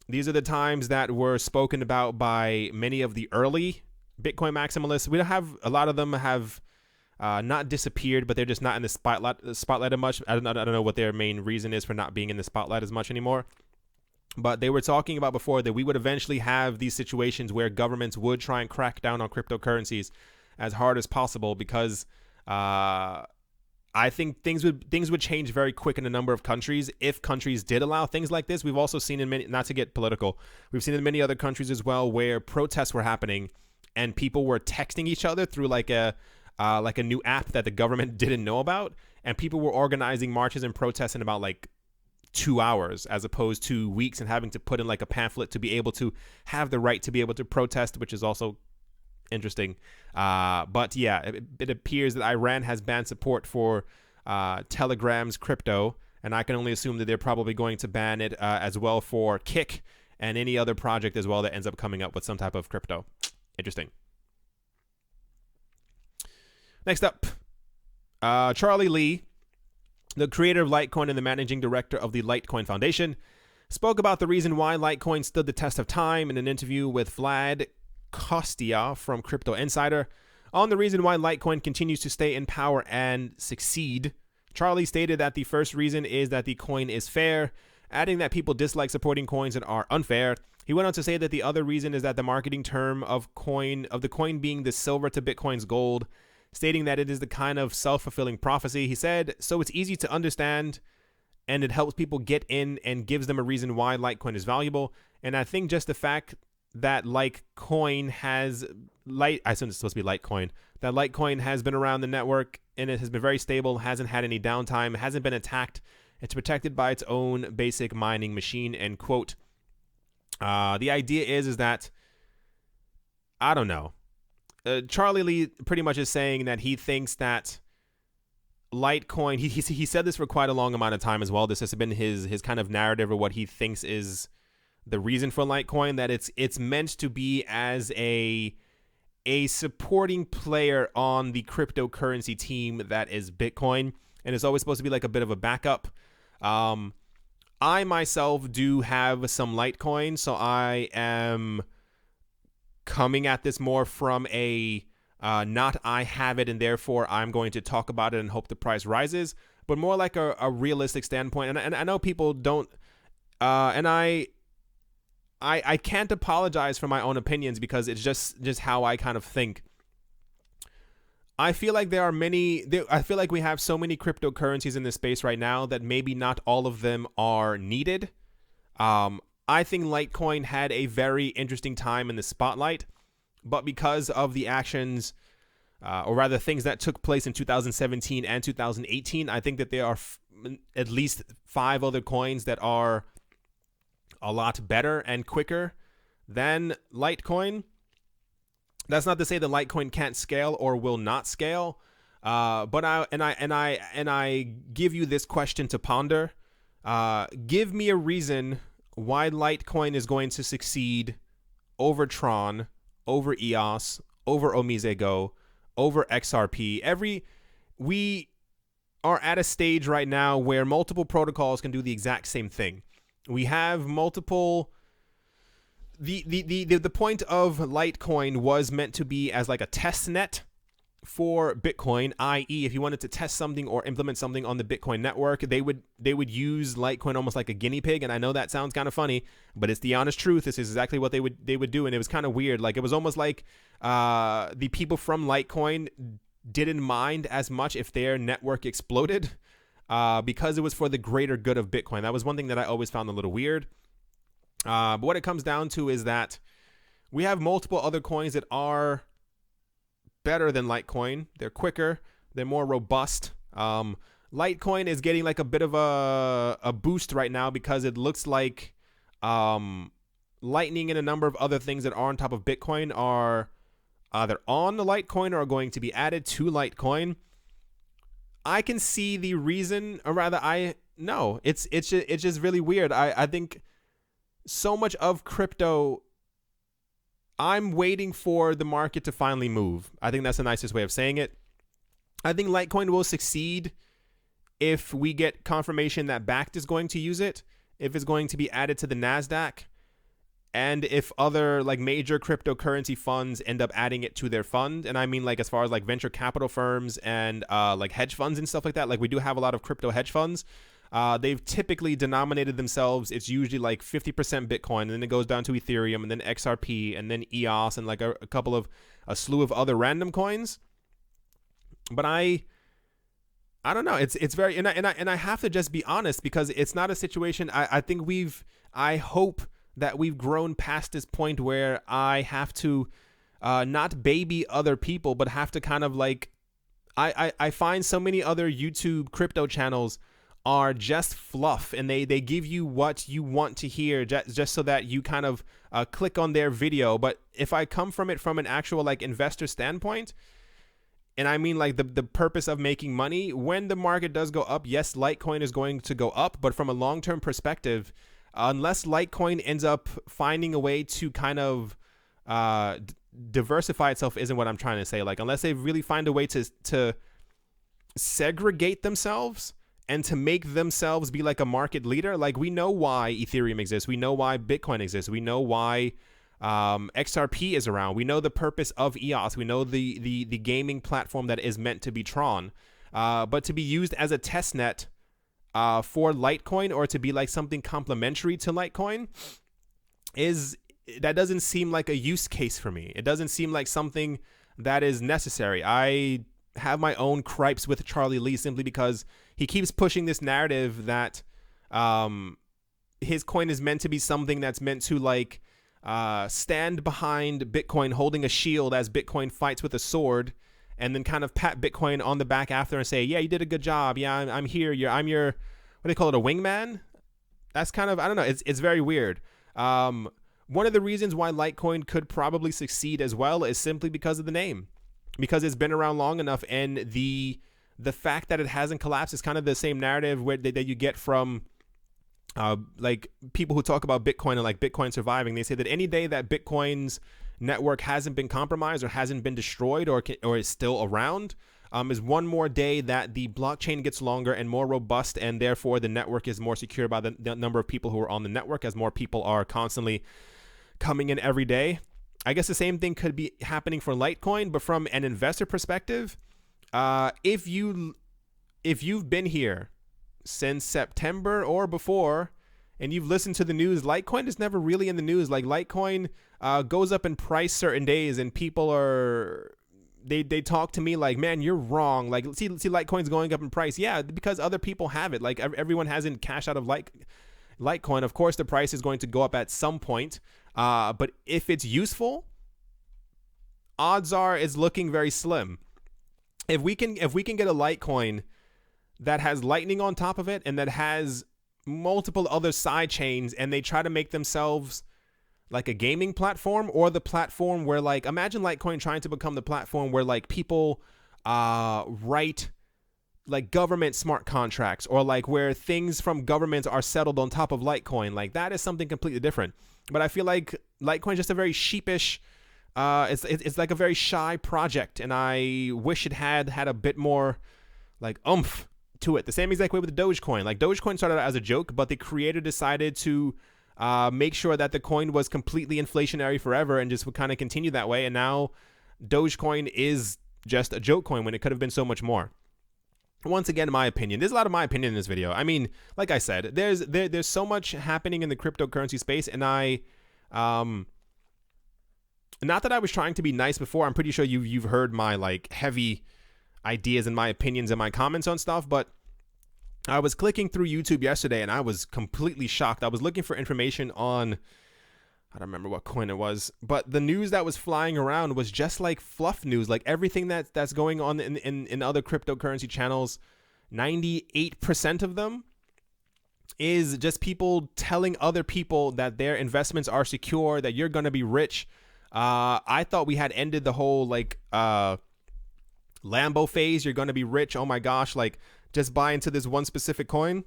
These are the times that were spoken about by many of the early Bitcoin maximalists. We don't have, a lot of them have not disappeared, but they're just not in the spotlight as much. I don't know what their main reason is for not being in the spotlight as much anymore. But they were talking about before that we would eventually have these situations where governments would try and crack down on cryptocurrencies as hard as possible, because I think things would change very quick in a number of countries if countries did allow things like this. We've also seen in many, not to get political, we've seen in many other countries as well where protests were happening and people were texting each other through like a new app that the government didn't know about, and people were organizing marches and protests in about like 2 hours as opposed to weeks, and having to put in like a pamphlet to be able to have the right to be able to protest, which is also interesting. But yeah, it appears that Iran has banned support for Telegram's crypto, and I can only assume that they're probably going to ban it as well for Kick and any other project as well that ends up coming up with some type of crypto. Interesting. Next up, Charlie Lee, the creator of Litecoin and the managing director of the Litecoin Foundation, spoke about the reason why Litecoin stood the test of time in an interview with Vlad Kostia from Crypto Insider. On the reason why Litecoin continues to stay in power and succeed, Charlie stated that the first reason is that the coin is fair, adding that people dislike supporting coins that are unfair. He went on to say that the other reason is that the marketing term of the coin being the silver to Bitcoin's gold, stating that it is the kind of self-fulfilling prophecy. He said, so it's easy to understand and it helps people get in and gives them a reason why Litecoin is valuable. And I think just the fact that Litecoin has I assume it's supposed to be Litecoin. That Litecoin has been around the network and it has been very stable, hasn't had any downtime, hasn't been attacked. It's protected by its own basic mining machine, end quote. The idea is that, I don't know. Charlie Lee pretty much is saying that he thinks that Litecoin, he said this for quite a long amount of time as well. This has been his kind of narrative of what he thinks is the reason for Litecoin, that it's meant to be as a supporting player on the cryptocurrency team that is Bitcoin, and it's always supposed to be like a bit of a backup. I myself do have some Litecoin, so I am coming at this more from a not I have it and therefore I'm going to talk about it and hope the price rises, but more like a realistic standpoint. And I know people don't, and I can't apologize for my own opinions because it's just how I kind of think. I feel like I feel like we have so many cryptocurrencies in this space right now that maybe not all of them are needed. I think Litecoin had a very interesting time in the spotlight, but because of the actions, or rather things that took place in 2017 and 2018, I think that there are at least 5 other coins that are a lot better and quicker than Litecoin. That's not to say that Litecoin can't scale or will not scale, but I give you this question to ponder. Give me a reason why Litecoin is going to succeed over TRON, over EOS, over Omisego, over XRP. We are at a stage right now where multiple protocols can do the exact same thing. We have multiple. The point of Litecoin was meant to be as like a test net for Bitcoin, i.e., if you wanted to test something or implement something on the Bitcoin network, they would use Litecoin almost like a guinea pig. And I know that sounds kind of funny, but it's the honest truth. This is exactly what they would do, and it was kind of weird. Like, it was almost like the people from Litecoin didn't mind as much if their network exploded, because it was for the greater good of Bitcoin. That was one thing that I always found a little weird. But what it comes down to is that we have multiple other coins that are better than Litecoin. They're quicker. They're more robust. Litecoin is getting like a bit of a boost right now because it looks like Lightning and a number of other things that are on top of Bitcoin are either on the Litecoin or are going to be added to Litecoin. I can see the reason, or rather, it's just really weird. I think so much of crypto, I'm waiting for the market to finally move. I think that's the nicest way of saying it. I think Litecoin will succeed if we get confirmation that Bakkt is going to use it, if it's going to be added to the NASDAQ, and if other like major cryptocurrency funds end up adding it to their fund. And I mean, like, as far as like venture capital firms and like hedge funds and stuff like that. Like, we do have a lot of crypto hedge funds. They've typically denominated themselves. It's usually like 50% Bitcoin, and then it goes down to Ethereum, and then XRP, and then EOS, and like a slew of other random coins. But I don't know. It's very, and I have to just be honest, because it's not a situation. I think I hope that we've grown past this point where I have to not baby other people, but have to kind of like, I find so many other YouTube crypto channels are just fluff, and they give you what you want to hear just so that you kind of click on their video. But if I come from it from an actual like investor standpoint, and I mean like the purpose of making money, when the market does go up, yes, Litecoin is going to go up, but from a long-term perspective, unless Litecoin ends up finding a way to kind of diversify itself, isn't what I'm trying to say. Like, unless they really find a way to segregate themselves and to make themselves be like a market leader. Like, we know why Ethereum exists. We know why Bitcoin exists. We know why XRP is around. We know the purpose of EOS. We know the gaming platform that is meant to be TRON. But to be used as a test net for Litecoin, or to be like something complementary to Litecoin, that doesn't seem like a use case for me. It doesn't seem like something that is necessary. I have my own gripes with Charlie Lee simply because he keeps pushing this narrative that his coin is meant to be something that's meant to like stand behind Bitcoin holding a shield as Bitcoin fights with a sword, and then kind of pat Bitcoin on the back after and say, yeah, you did a good job. Yeah, I'm here. I'm your, what do they call it, a wingman? That's kind of, I don't know. It's very weird. One of the reasons why Litecoin could probably succeed as well is simply because of the name, because it's been around long enough, and the fact that it hasn't collapsed is kind of the same narrative that you get from like people who talk about Bitcoin and like Bitcoin surviving. They say that any day that Bitcoin's network hasn't been compromised or hasn't been destroyed or is still around, is one more day that the blockchain gets longer and more robust, and therefore the network is more secure by the number of people who are on the network, as more people are constantly coming in every day. I guess the same thing could be happening for Litecoin, but from an investor perspective, if you've been here since September or before, and you've listened to the news, Litecoin is never really in the news. Like, Litecoin goes up in price certain days, and people are, they talk to me like, man, you're wrong. Like, see Litecoin's going up in price. Yeah, because other people have it. Like, everyone hasn't cashed out of Litecoin. Of course, the price is going to go up at some point. But if it's useful, odds are it's looking very slim. If we can get a Litecoin that has Lightning on top of it and that has multiple other side chains, and they try to make themselves like a gaming platform, or the platform where, like, imagine Litecoin trying to become the platform where like people write like government smart contracts, or like where things from governments are settled on top of Litecoin. Like, that is something completely different. But I feel like Litecoin is just a very sheepish, it's like a very shy project, and I wish it had a bit more like oomph to it. The same exact way with the Dogecoin. Like, Dogecoin started out as a joke, but the creator decided to make sure that the coin was completely inflationary forever and just would kind of continue that way. And now Dogecoin is just a joke coin when it could have been so much more. Once again, my opinion. There's a lot of my opinion in this video. I mean, like I said, there's so much happening in the cryptocurrency space, and I, not that I was trying to be nice before. I'm pretty sure you've heard my like heavy ideas and my opinions and my comments on stuff, but I was clicking through YouTube yesterday and I was completely shocked. I was looking for information on, I don't remember what coin it was, but the news that was flying around was just like fluff news. Like, everything that's going on in other cryptocurrency channels, 98% of them is just people telling other people that their investments are secure, that you're going to be rich. I thought we had ended the whole like Lambo phase. You're going to be rich. Oh my gosh. Like, just buy into this one specific coin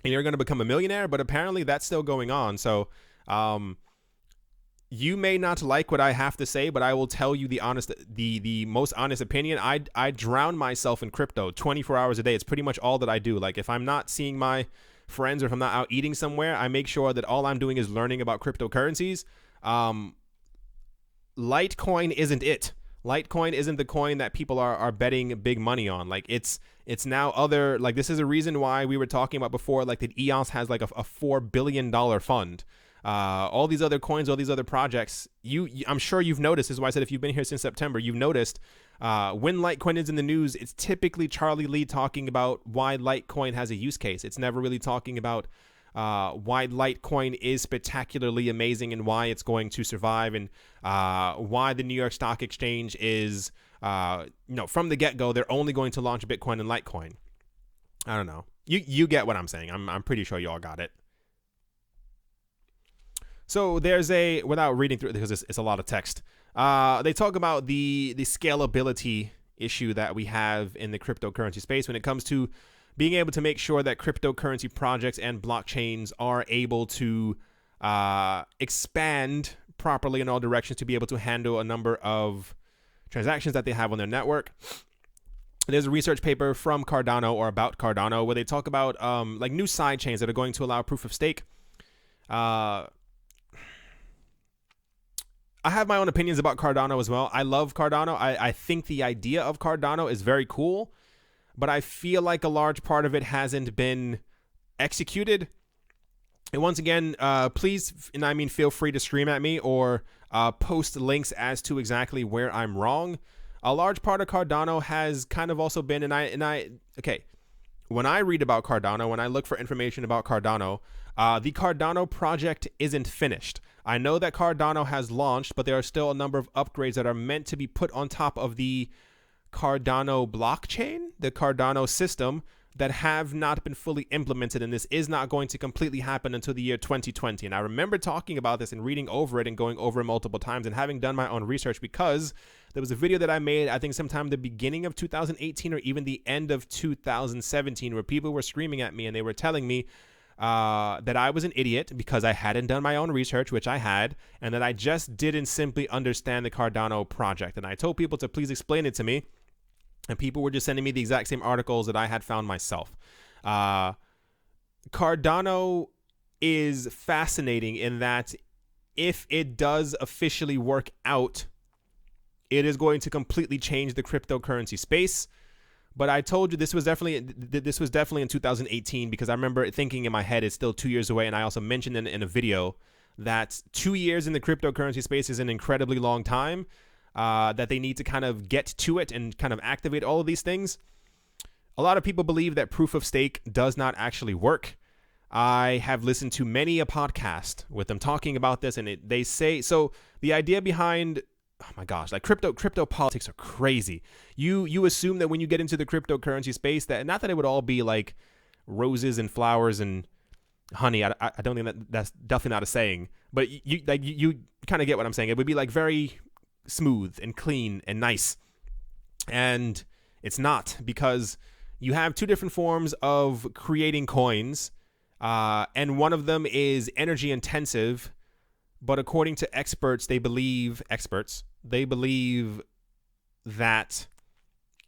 and you're going to become a millionaire. But apparently that's still going on. So you may not like what I have to say, but I will tell you the most honest opinion. I drown myself in crypto 24 hours a day. It's pretty much all that I do. Like, if I'm not seeing my friends or if I'm not out eating somewhere, I make sure that all I'm doing is learning about cryptocurrencies. Litecoin isn't it. Litecoin isn't the coin that people are betting big money on. Like, it's now other, like, this is a reason why we were talking about before, like, that EOS has like a $4 billion fund. All these other coins, all these other projects, I'm sure you've noticed. This is why I said if you've been here since September, you've noticed when Litecoin is in the news, it's typically Charlie Lee talking about why Litecoin has a use case. It's never really talking about why Litecoin is spectacularly amazing and why it's going to survive, and why the New York Stock Exchange is, from the get-go, they're only going to launch Bitcoin and Litecoin. I don't know. You get what I'm saying. I'm pretty sure you all got it. So there's without reading through it because it's a lot of text, they talk about the scalability issue that we have in the cryptocurrency space when it comes to being able to make sure that cryptocurrency projects and blockchains are able to expand properly in all directions to be able to handle a number of transactions that they have on their network. There's a research paper from Cardano, or about Cardano, where they talk about like new side chains that are going to allow proof of stake. I have my own opinions about Cardano as well. I love Cardano. I think the idea of Cardano is very cool, but I feel like a large part of it hasn't been executed. And once again, please, and I mean, feel free to stream at me or post links as to exactly where I'm wrong. A large part of Cardano has kind of also been, okay, when I read about Cardano, when I look for information about Cardano, the Cardano project isn't finished. I know that Cardano has launched, but there are still a number of upgrades that are meant to be put on top of the Cardano blockchain, the Cardano system, that have not been fully implemented, and this is not going to completely happen until the year 2020. And I remember talking about this and reading over it and going over it multiple times and having done my own research, because there was a video that I made, I think sometime the beginning of 2018 or even the end of 2017, where people were screaming at me and they were telling me that I was an idiot because I hadn't done my own research, which I had, and that I just didn't simply understand the Cardano project. And I told people to please explain it to me, and people were just sending me the exact same articles that I had found myself. Cardano is fascinating in that if it does officially work out, it is going to completely change the cryptocurrency space. But I told you this was definitely in 2018, because I remember thinking in my head it's still 2 years away, and I also mentioned in a video that 2 years in the cryptocurrency space is an incredibly long time. That they need to kind of get to it and kind of activate all of these things. A lot of people believe that proof of stake does not actually work. I have listened to many a podcast with them talking about this, and they say, so the idea behind, oh my gosh, like crypto politics are crazy. You assume that when you get into the cryptocurrency space, that not that it would all be like roses and flowers and honey. I don't think that's definitely not a saying, but you kind of get what I'm saying. It would be like very smooth and clean and nice, and it's not, because you have two different forms of creating coins, and one of them is energy intensive, but according to experts they believe that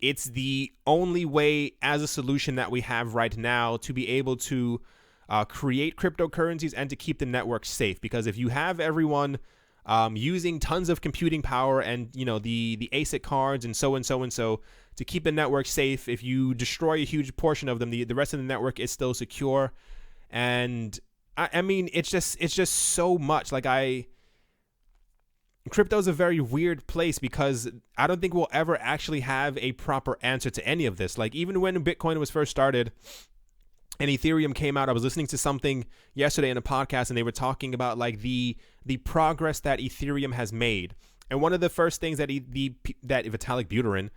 it's the only way as a solution that we have right now to be able to create cryptocurrencies and to keep the network safe. Because if you have everyone using tons of computing power and, you know, the ASIC cards and so to keep the network safe, if you destroy a huge portion of them, the rest of the network is still secure. And I mean, it's just so much. Like, crypto is a very weird place, because I don't think we'll ever actually have a proper answer to any of this. Like, even when Bitcoin was first started and Ethereum came out, I was listening to something yesterday in a podcast, and they were talking about like the progress that Ethereum has made. And one of the first things that that Vitalik Buterin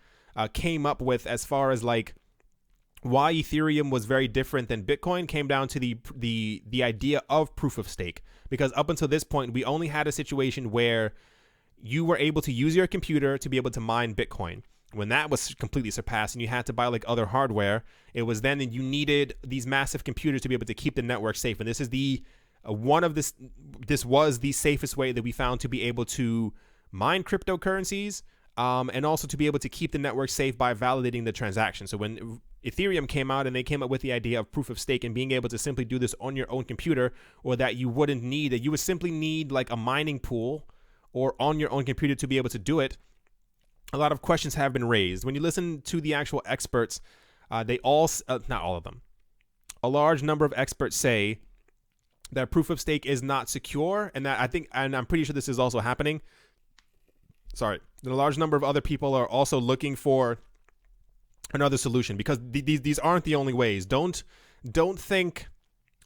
came up with, as far as like why Ethereum was very different than Bitcoin, came down to the idea of proof of stake. Because up until this point, we only had a situation where you were able to use your computer to be able to mine Bitcoin. When that was completely surpassed and you had to buy like other hardware, it was then that you needed these massive computers to be able to keep the network safe. And this is this was the safest way that we found to be able to mine cryptocurrencies, and also to be able to keep the network safe by validating the transaction. So when Ethereum came out and they came up with the idea of proof of stake and being able to simply do this on your own computer, or that you would simply need like a mining pool or on your own computer to be able to do it, a lot of questions have been raised. When you listen to the actual experts, they all, not all of them, a large number of experts say that proof of stake is not secure, and that I'm pretty sure this is also happening. Sorry, that a large number of other people are also looking for another solution, because these aren't the only ways. Don't think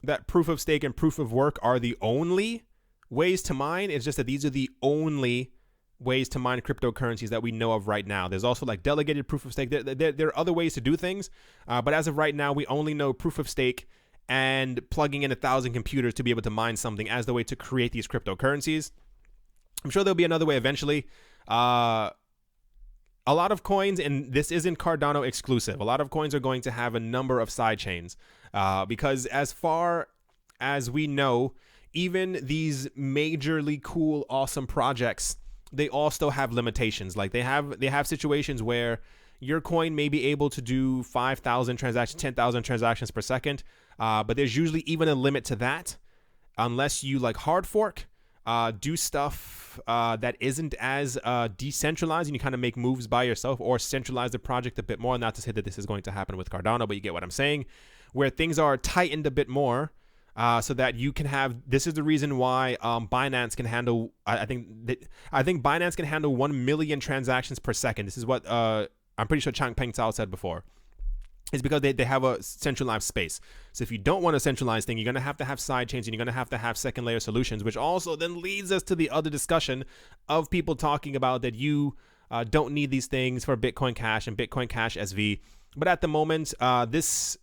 that proof of stake and proof of work are the only ways to mine. It's just that these are the only ways to mine cryptocurrencies that we know of right now. There's also like delegated proof of stake. There are other ways to do things, but as of right now, we only know proof of stake and plugging in 1,000 computers to be able to mine something as the way to create these cryptocurrencies. I'm sure there'll be another way eventually. A lot of coins, and this isn't Cardano exclusive, a lot of coins are going to have a number of side chains, because as far as we know, even these majorly cool, awesome projects, they all still have limitations. Like they have situations where your coin may be able to do 5,000 transactions, 10,000 transactions per second, but there's usually even a limit to that, unless you like hard fork, do stuff that isn't as decentralized, and you kind of make moves by yourself, or centralize the project a bit more. Not to say that this is going to happen with Cardano, but you get what I'm saying, where things are tightened a bit more, so that you can have. This is the reason why Binance can handle. I think Binance can handle 1 million transactions per second. This is what I'm pretty sure Changpeng Zhao said before. is because they have a centralized space. So if you don't want a centralized thing, you're going to have side chains, and you're going to have second layer solutions, which also then leads us to the other discussion of people talking about that you don't need these things for Bitcoin Cash and Bitcoin Cash SV. But at the moment, this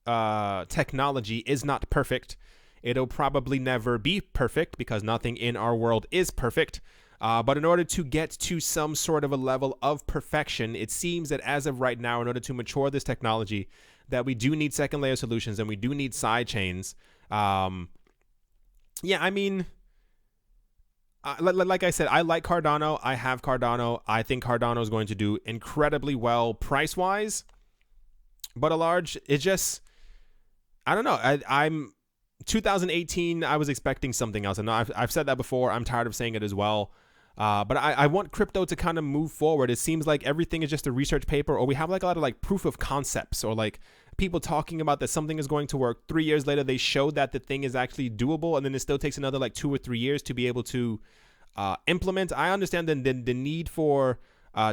technology is not perfect. It'll probably never be perfect because nothing in our world is perfect. But in order to get to some sort of a level of perfection, it seems that as of right now, in order to mature this technology, that we do need second layer solutions and we do need side chains. Yeah, I mean, like I said, I like Cardano. I have Cardano. I think Cardano is going to do incredibly well price-wise. But at large, it just, I don't know. I'm 2018, I was expecting something else. And I've said that before. I'm tired of saying it as well. But I want crypto to kind of move forward. It seems like everything is just a research paper, or we have like a lot of like proof of concepts, or like people talking about that something is going to work. 3 years later, they showed that the thing is actually doable, and then it still takes another like 2 or 3 years to be able to implement. I understand the need for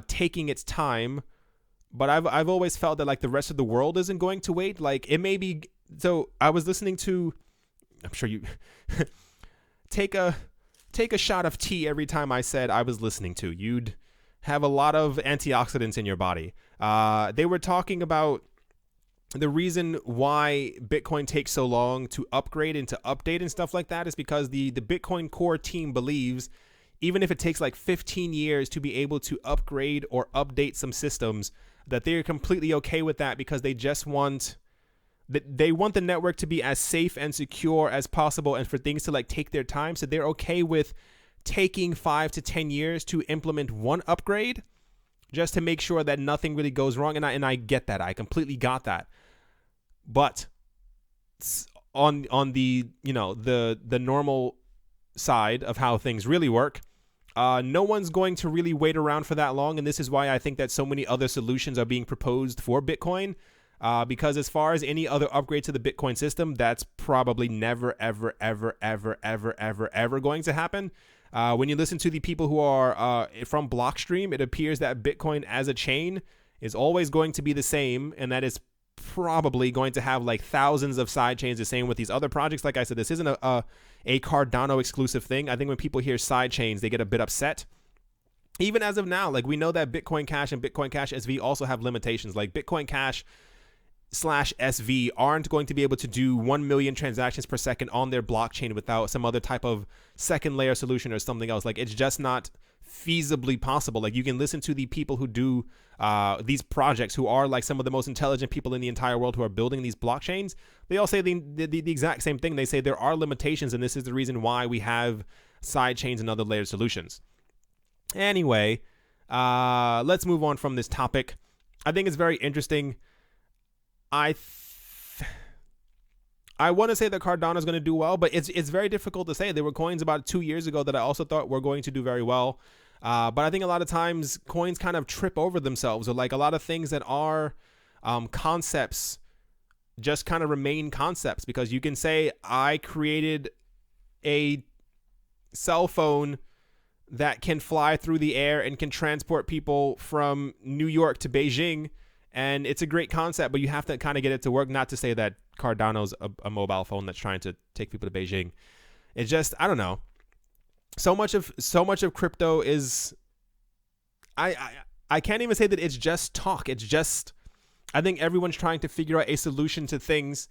taking its time, but I've always felt that like the rest of the world isn't going to wait. Like it may be. So I was listening to, I'm sure you take a shot of tea every time I said I was listening to. You'd have a lot of antioxidants in your body. They were talking about the reason why Bitcoin takes so long to upgrade and to update and stuff like that is because the Bitcoin core team believes even if it takes like 15 years to be able to upgrade or update some systems, that they're completely okay with that because they just want the network to be as safe and secure as possible and for things to like take their time. So they're okay with taking 5 to 10 years to implement one upgrade just to make sure that nothing really goes wrong. And I get that. I completely got that. But on the, you know, the normal side of how things really work, no one's going to really wait around for that long. And this is why I think that so many other solutions are being proposed for Bitcoin. Because as far as any other upgrade to the Bitcoin system, that's probably never, ever, ever, ever, ever, ever, ever going to happen. When you listen to the people who are from Blockstream, it appears that Bitcoin as a chain is always going to be the same, and that is probably going to have like thousands of side chains. The same with these other projects. Like I said, this isn't a Cardano exclusive thing. I think when people hear side chains, they get a bit upset. Even as of now, like we know that Bitcoin Cash and Bitcoin Cash SV also have limitations. Like Bitcoin Cash /SV aren't going to be able to do 1 million transactions per second on their blockchain without some other type of second layer solution or something else. Like it's just not feasibly possible. Like you can listen to the people who do these projects, who are like some of the most intelligent people in the entire world who are building these blockchains. They all say the exact same thing. They say there are limitations, and this is the reason why we have side chains and other layered solutions. Anyway, let's move on from this topic. I think it's very interesting. I want to say that Cardano is going to do well, but it's very difficult to say. There were coins about 2 years ago that I also thought were going to do very well. But I think a lot of times coins kind of trip over themselves, or like a lot of things that are concepts just kind of remain concepts, because you can say I created a cell phone that can fly through the air and can transport people from New York to Beijing. And it's a great concept, but you have to kind of get it to work. Not to say that Cardano's a mobile phone that's trying to take people to Beijing. It's just, I don't know. So much of crypto is, I can't even say that it's just talk. It's just, I think everyone's trying to figure out a solution to things,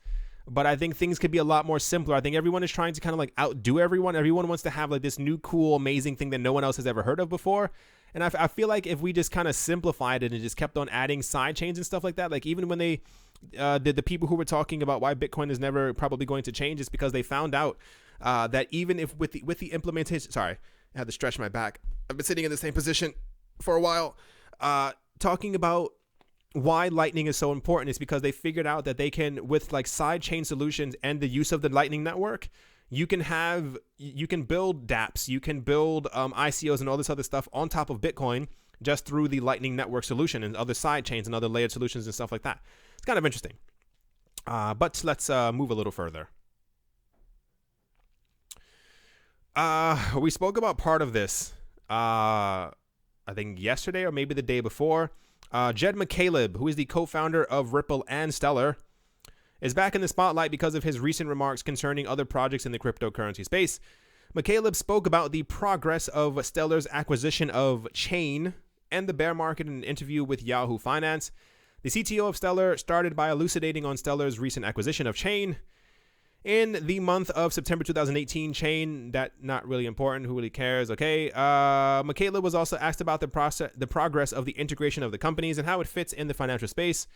but I think things could be a lot more simpler. I think everyone is trying to kind of like outdo everyone. Everyone wants to have like this new, cool, amazing thing that no one else has ever heard of before. And I feel like if we just kind of simplified it and just kept on adding side chains and stuff like that, like even when they, the people who were talking about why Bitcoin is never probably going to change, is because they found out that even if with the implementation, sorry, I had to stretch my back. I've been sitting in the same position for a while, talking about why Lightning is so important is because they figured out that they can, with like side chain solutions and the use of the Lightning Network, you can build dApps, you can build ICOs and all this other stuff on top of Bitcoin just through the Lightning Network solution and other side chains and other layered solutions and stuff like that. It's kind of interesting. But let's move a little further. We spoke about part of this, I think yesterday or maybe the day before. Jed McCaleb, who is the co-founder of Ripple and Stellar, is back in the spotlight because of his recent remarks concerning other projects in the cryptocurrency space. McCaleb spoke about the progress of Stellar's acquisition of Chain and the bear market in an interview with Yahoo Finance. The CTO of Stellar started by elucidating on Stellar's recent acquisition of Chain. In the month of September 2018, Chain, that not really important, who really cares, okay? McCaleb was also asked about the progress of the integration of the companies and how it fits in the financial space.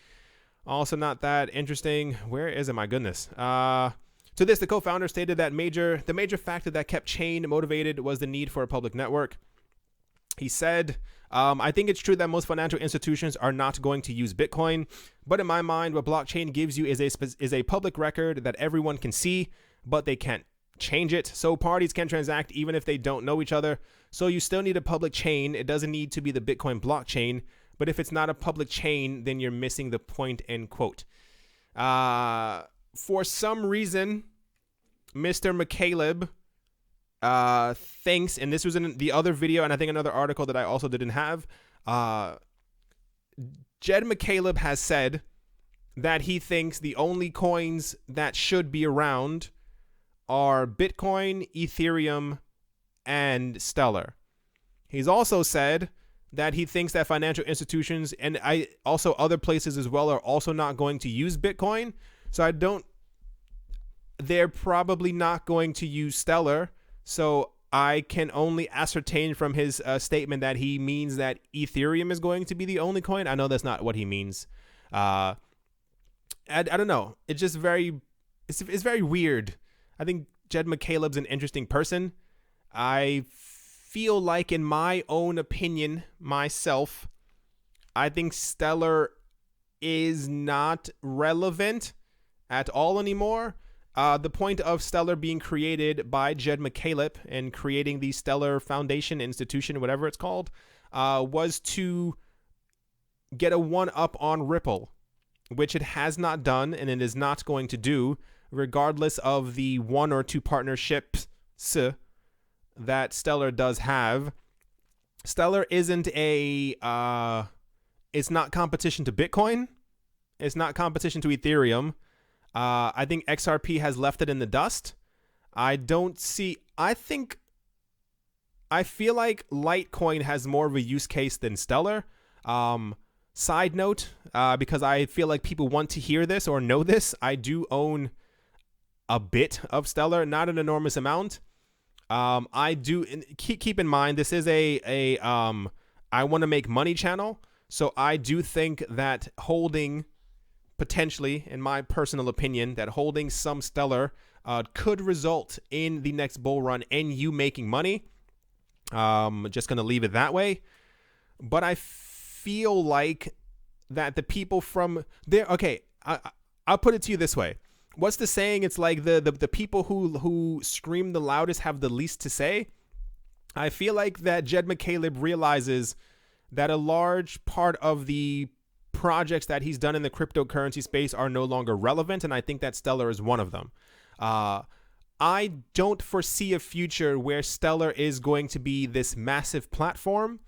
Also not that interesting. Where is it? My goodness. To this, the co-founder stated that the major factor that kept Chain motivated was the need for a public network. He said, I think it's true that most financial institutions are not going to use Bitcoin, but in my mind, what blockchain gives you is a public record that everyone can see, but they can't change it. So parties can transact even if they don't know each other. So you still need a public chain. It doesn't need to be the Bitcoin blockchain, but if it's not a public chain, then you're missing the point, end quote. For some reason, Mr. McCaleb thinks, and this was in the other video and I think another article that I also didn't have, Jed McCaleb has said that he thinks the only coins that should be around are Bitcoin, Ethereum, and Stellar. He's also said that he thinks that financial institutions and also other places as well are also not going to use Bitcoin. So they're probably not going to use Stellar. So I can only ascertain from his statement that he means that Ethereum is going to be the only coin. I know that's not what he means. I don't know. It's just it's very weird. I think Jed McCaleb's an interesting person. I feel like, in my own opinion, myself, I think Stellar is not relevant at all anymore. The point of Stellar being created by Jed McCaleb and creating the Stellar Foundation institution, whatever it's called, was to get a one-up on Ripple, which it has not done and it is not going to do, regardless of the one or two partnerships that Stellar does have. Stellar isn't it's not competition to Bitcoin. It's not competition to Ethereum. I think XRP has left it in the dust. I feel like Litecoin has more of a use case than Stellar. Side note, because I feel like people want to hear this or know this, I do own a bit of Stellar, not an enormous amount. I do keep in mind, this is I want to make money channel. So I do think that potentially, in my personal opinion, that holding some Stellar could result in the next bull run and you making money. Just going to leave it that way. But I feel like that the people from there, okay, I'll put it to you this way. What's the saying? It's like the people who scream the loudest have the least to say. I feel like that Jed McCaleb realizes that a large part of the projects that he's done in the cryptocurrency space are no longer relevant, and I think that Stellar is one of them. I don't foresee a future where Stellar is going to be this massive platform.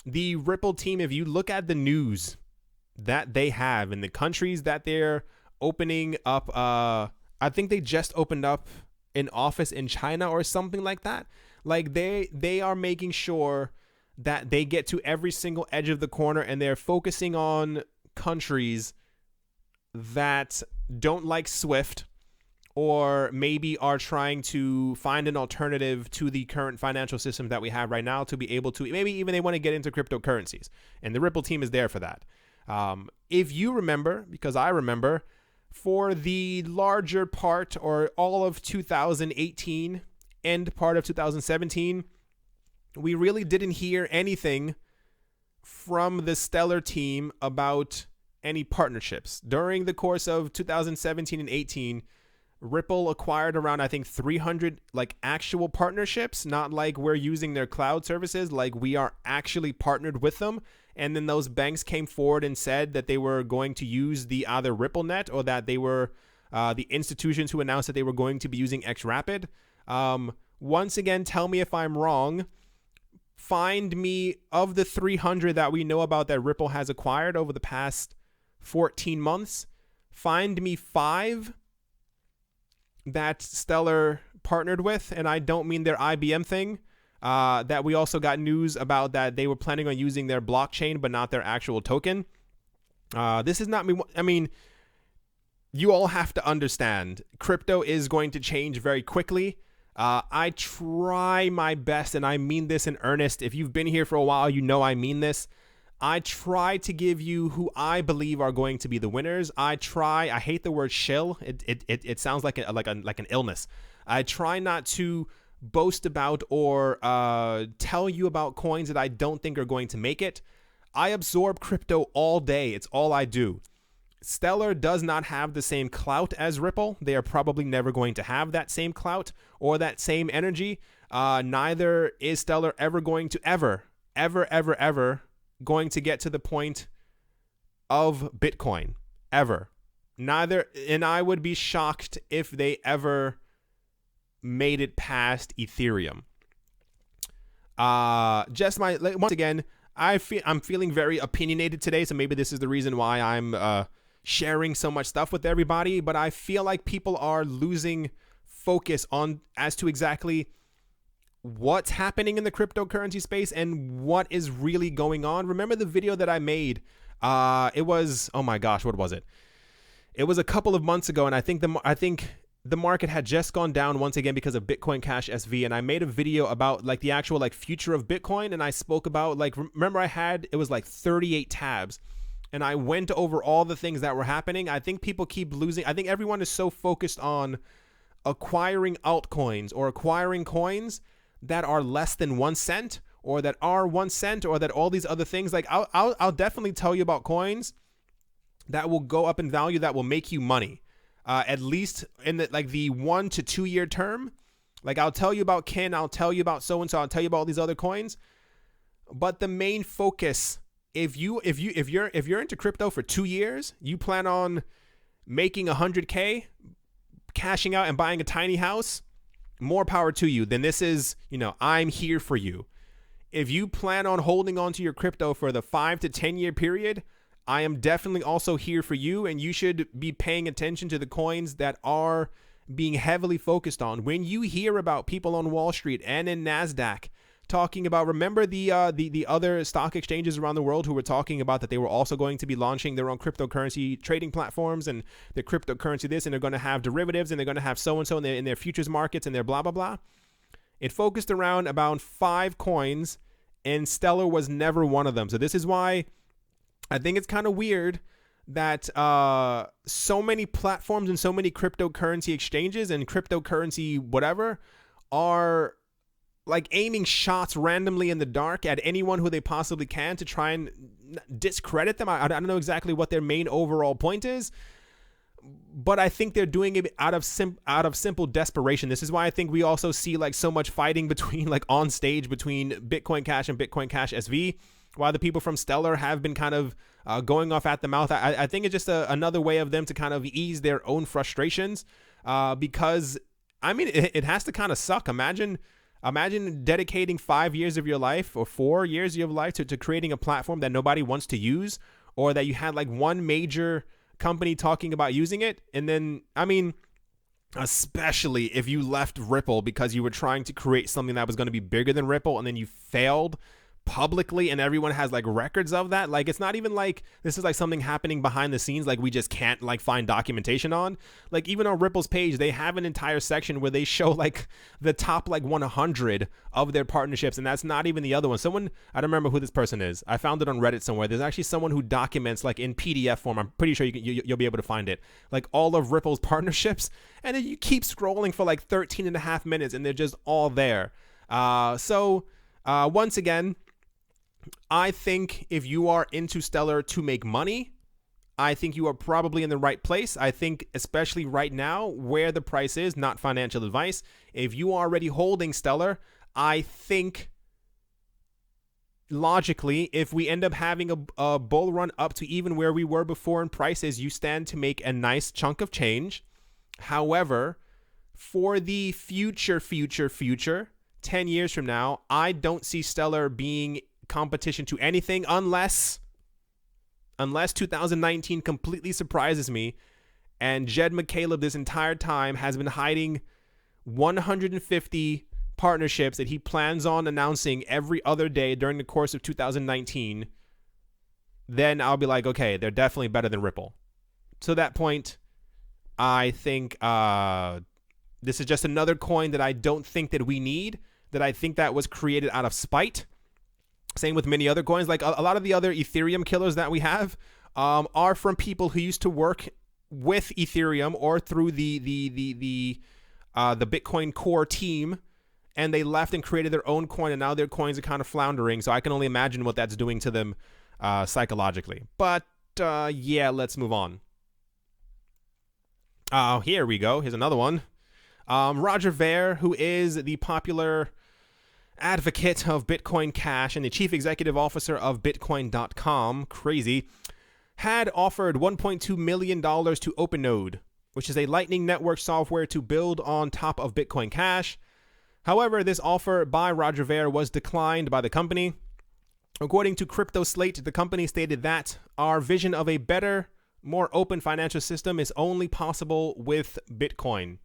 The Ripple team, if you look at the news that they have in the countries that they're opening up, I think they just opened up an office in China or something like that. Like they are making sure that they get to every single edge of the corner, and they're focusing on countries that don't like Swift or maybe are trying to find an alternative to the current financial system that we have right now to be able to, maybe even they want to get into cryptocurrencies. And the Ripple team is there for that. If you remember, because I remember, for the larger part or all of 2018 and part of 2017, we really didn't hear anything from the Stellar team about any partnerships. During the course of 2017 and 18, Ripple acquired around, I think, 300 like actual partnerships, not like we're using their cloud services, like we are actually partnered with them. And then those banks came forward and said that they were going to use the either RippleNet or that they were the institutions who announced that they were going to be using XRapid. Once again, tell me if I'm wrong, find me, of the 300 that we know about that Ripple has acquired over the past 14 months, find me 5 that Stellar partnered with. And I don't mean their IBM thing, that we also got news about that they were planning on using their blockchain, but not their actual token. This is not me. I mean, you all have to understand, crypto is going to change very quickly. I try my best, and I mean this in earnest. If you've been here for a while, you know I mean this. I try to give you who I believe are going to be the winners. I hate the word shill. It sounds like an illness. I try not to boast about or tell you about coins that I don't think are going to make it. I absorb crypto all day. It's all I do. Stellar does not have the same clout as Ripple. They are probably never going to have that same clout or that same energy. Neither is Stellar ever going to ever going to get to the point of Bitcoin. Ever. Neither, and I would be shocked if they ever made it past Ethereum. Once again, I'm feeling very opinionated today, so maybe this is the reason why I'm sharing so much stuff with everybody, but I feel like people are losing focus on as to exactly what's happening in the cryptocurrency space and what is really going on. Remember the video that I made? It was, oh my gosh, what was it? It was a couple of months ago, and I think the market had just gone down once again because of Bitcoin Cash SV, and I made a video about like the actual like future of Bitcoin, and I spoke about like, remember it was like 38 tabs. And I went over all the things that were happening. I think people keep losing. I think everyone is so focused on acquiring altcoins or acquiring coins that are less than 1 cent or that are 1 cent or that all these other things. Like I'll definitely tell you about coins that will go up in value, that will make you money, at least in the 1 to 2 year term. Like I'll tell you about Kin, I'll tell you about so and so, I'll tell you about all these other coins. But the main focus, if you're into crypto for 2 years, you plan on making 100K, cashing out and buying a tiny house, more power to you. Then this is, I'm here for you. If you plan on holding on to your crypto for the 5 to 10 year period, I am definitely also here for you, and you should be paying attention to the coins that are being heavily focused on. When you hear about people on Wall Street and in NASDAQ talking about, remember the other stock exchanges around the world who were talking about that they were also going to be launching their own cryptocurrency trading platforms and the cryptocurrency this, and they're going to have derivatives, and they're going to have so-and-so in their futures markets and their blah, blah, blah. It focused around about 5 coins, and Stellar was never one of them. So this is why I think it's kind of weird that so many platforms and so many cryptocurrency exchanges and cryptocurrency whatever are like aiming shots randomly in the dark at anyone who they possibly can to try and discredit them. I don't know exactly what their main overall point is, but I think they're doing it out of simple desperation. This is why I think we also see like so much fighting between like on stage between Bitcoin Cash and Bitcoin Cash SV, while the people from Stellar have been kind of going off at the mouth. I think it's just another way of them to kind of ease their own frustrations, because I mean it has to kind of suck. Imagine dedicating 5 years of your life or 4 years of your life to creating a platform that nobody wants to use, or that you had like one major company talking about using it. And then, I mean, especially if you left Ripple because you were trying to create something that was going to be bigger than Ripple, and then you failed publicly and everyone has like records of that. Like, it's not even like this is like something happening behind the scenes, like we just can't like find documentation on. Like, even on Ripple's page, they have an entire section where they show like the top like 100 of their partnerships, and that's not even the other one. Someone, I don't remember who this person is, I found it on Reddit somewhere. There's actually someone who documents like in PDF form, I'm pretty sure you'll be able to find it, like all of Ripple's partnerships, and then you keep scrolling for like 13 and a half minutes and they're just all there. So once again, I think if you are into Stellar to make money, I think you are probably in the right place. I think especially right now where the price is, not financial advice, if you are already holding Stellar, I think logically, if we end up having a bull run up to even where we were before in prices, you stand to make a nice chunk of change. However, for the future, 10 years from now, I don't see Stellar being competition to anything unless 2019 completely surprises me and Jed McCaleb this entire time has been hiding 150 partnerships that he plans on announcing every other day during the course of 2019. Then I'll be like, okay, they're definitely better than Ripple. To that point, I think this is just another coin that I don't think that we need, that I think that was created out of spite. Same with many other coins. Like a lot of the other Ethereum killers that we have are from people who used to work with Ethereum or through the Bitcoin core team, and they left and created their own coin, and now their coins are kind of floundering. So I can only imagine what that's doing to them psychologically. But yeah, let's move on. Here we go. Here's another one. Roger Ver, who is the popular advocate of Bitcoin Cash and the chief executive officer of Bitcoin.com, crazy, had offered $1.2 million to OpenNode, which is a Lightning Network software to build on top of Bitcoin Cash. However, this offer by Roger Ver was declined by the company. According to Crypto Slate, the company stated that our vision of a better, more open financial system is only possible with Bitcoin.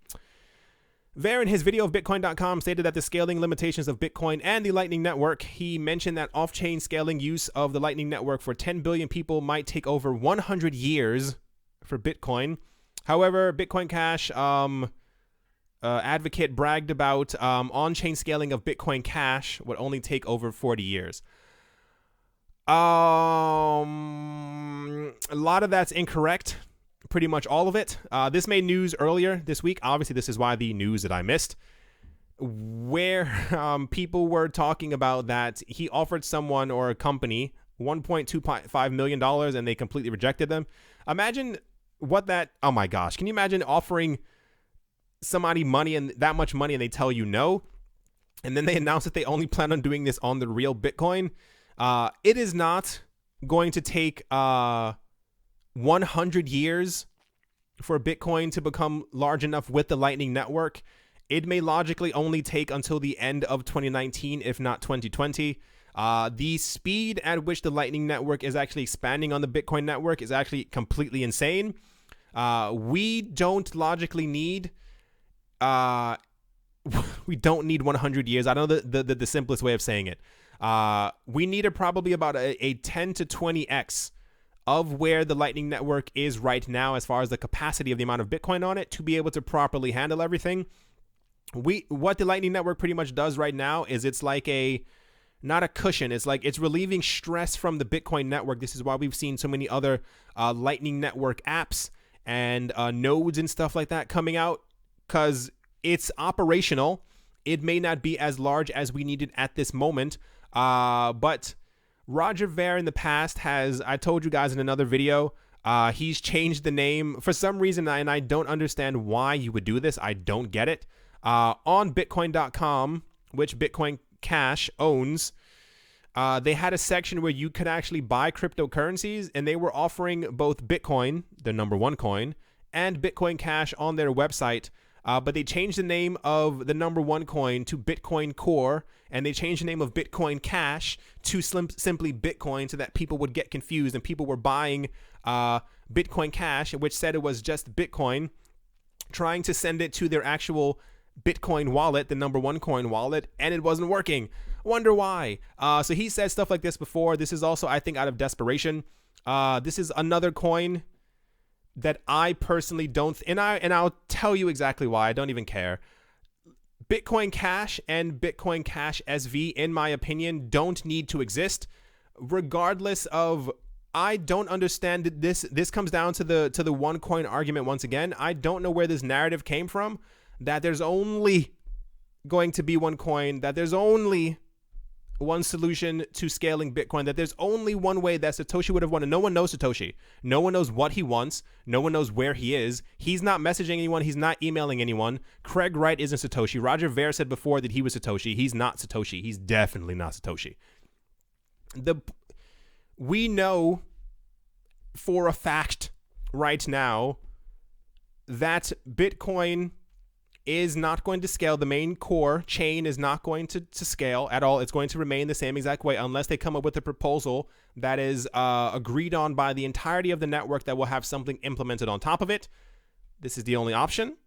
Ver, in his video of Bitcoin.com, stated that the scaling limitations of Bitcoin and the Lightning Network, he mentioned that off-chain scaling use of the Lightning Network for 10 billion people might take over 100 years for Bitcoin. However, Bitcoin Cash advocate bragged about on-chain scaling of Bitcoin Cash would only take over 40 years. A lot of that's incorrect. Pretty much all of it. This made news earlier this week. Obviously, this is why the news that I missed, where people were talking about that he offered someone or a company $1.25 million and they completely rejected them. Imagine what that, oh my gosh, can you imagine offering somebody money and that much money and they tell you no, and then they announce that they only plan on doing this on the real Bitcoin? It is not going to take 100 years for Bitcoin to become large enough with the Lightning Network. It may logically only take until the end of 2019, if not 2020. The speed at which the Lightning Network is actually expanding on the Bitcoin network is actually completely insane. We don't logically need we don't need 100 years. I know the simplest way of saying it. We needed probably about a 10 to 20x of where the Lightning Network is right now as far as the capacity of the amount of Bitcoin on it to be able to properly handle everything. What the Lightning Network pretty much does right now is it's like not a cushion. It's like it's relieving stress from the Bitcoin network. This is why we've seen so many other Lightning Network apps and nodes and stuff like that coming out, because it's operational. It may not be as large as we needed at this moment, but Roger Ver in the past has, I told you guys in another video, he's changed the name for some reason, and I don't understand why you would do this. I don't get it. On Bitcoin.com, which Bitcoin Cash owns, they had a section where you could actually buy cryptocurrencies, and they were offering both Bitcoin, the number one coin, and Bitcoin Cash on their website. But they changed the name of the number one coin to Bitcoin Core, and they changed the name of Bitcoin Cash to simply Bitcoin so that people would get confused, and people were buying Bitcoin Cash, which said it was just Bitcoin, trying to send it to their actual Bitcoin wallet, the number one coin wallet, and it wasn't working. Wonder why. So he said stuff like this before. This is also, I think, out of desperation. This is another coin that I personally don't, and I'll tell you exactly why. I don't even care. Bitcoin Cash and Bitcoin Cash SV, in my opinion, don't need to exist. Regardless of, I don't understand this. This comes down to the one coin argument once again. I don't know where this narrative came from, that there's only going to be one coin, that there's only one solution to scaling Bitcoin, that there's only one way that Satoshi would have won. And no one knows Satoshi. No one knows what he wants. No one knows where he is. He's not messaging anyone. He's not emailing anyone. Craig Wright isn't Satoshi. Roger Ver said before that he was Satoshi. He's not Satoshi. He's definitely not Satoshi. We know for a fact right now that Bitcoin is not going to scale. The main core chain is not going to scale at all. It's going to remain the same exact way unless they come up with a proposal that is agreed on by the entirety of the network that will have something implemented on top of it. This is the only option.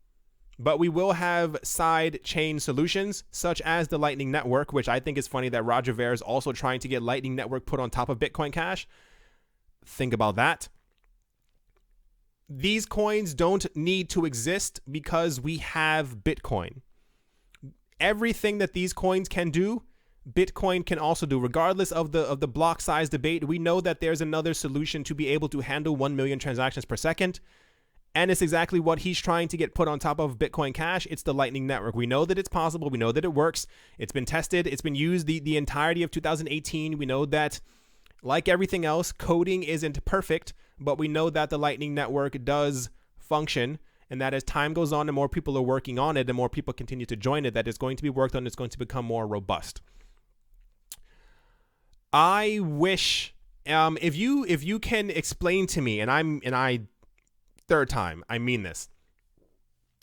But we will have side chain solutions such as the Lightning Network, which I think is funny that Roger Ver is also trying to get Lightning Network put on top of Bitcoin Cash. Think about that. These coins don't need to exist because we have Bitcoin. Everything that these coins can do, Bitcoin can also do. Regardless of the block size debate, we know that there's another solution to be able to handle 1 million transactions per second. And it's exactly what he's trying to get put on top of Bitcoin Cash. It's the Lightning Network. We know that it's possible. We know that it works. It's been tested. It's been used the entirety of 2018. We know that, like everything else, coding isn't perfect, but we know that the Lightning Network does function, and that as time goes on and more people are working on it and more people continue to join it, that it's going to be worked on. It's going to become more robust. I wish if you can explain to me, and I third time I mean this,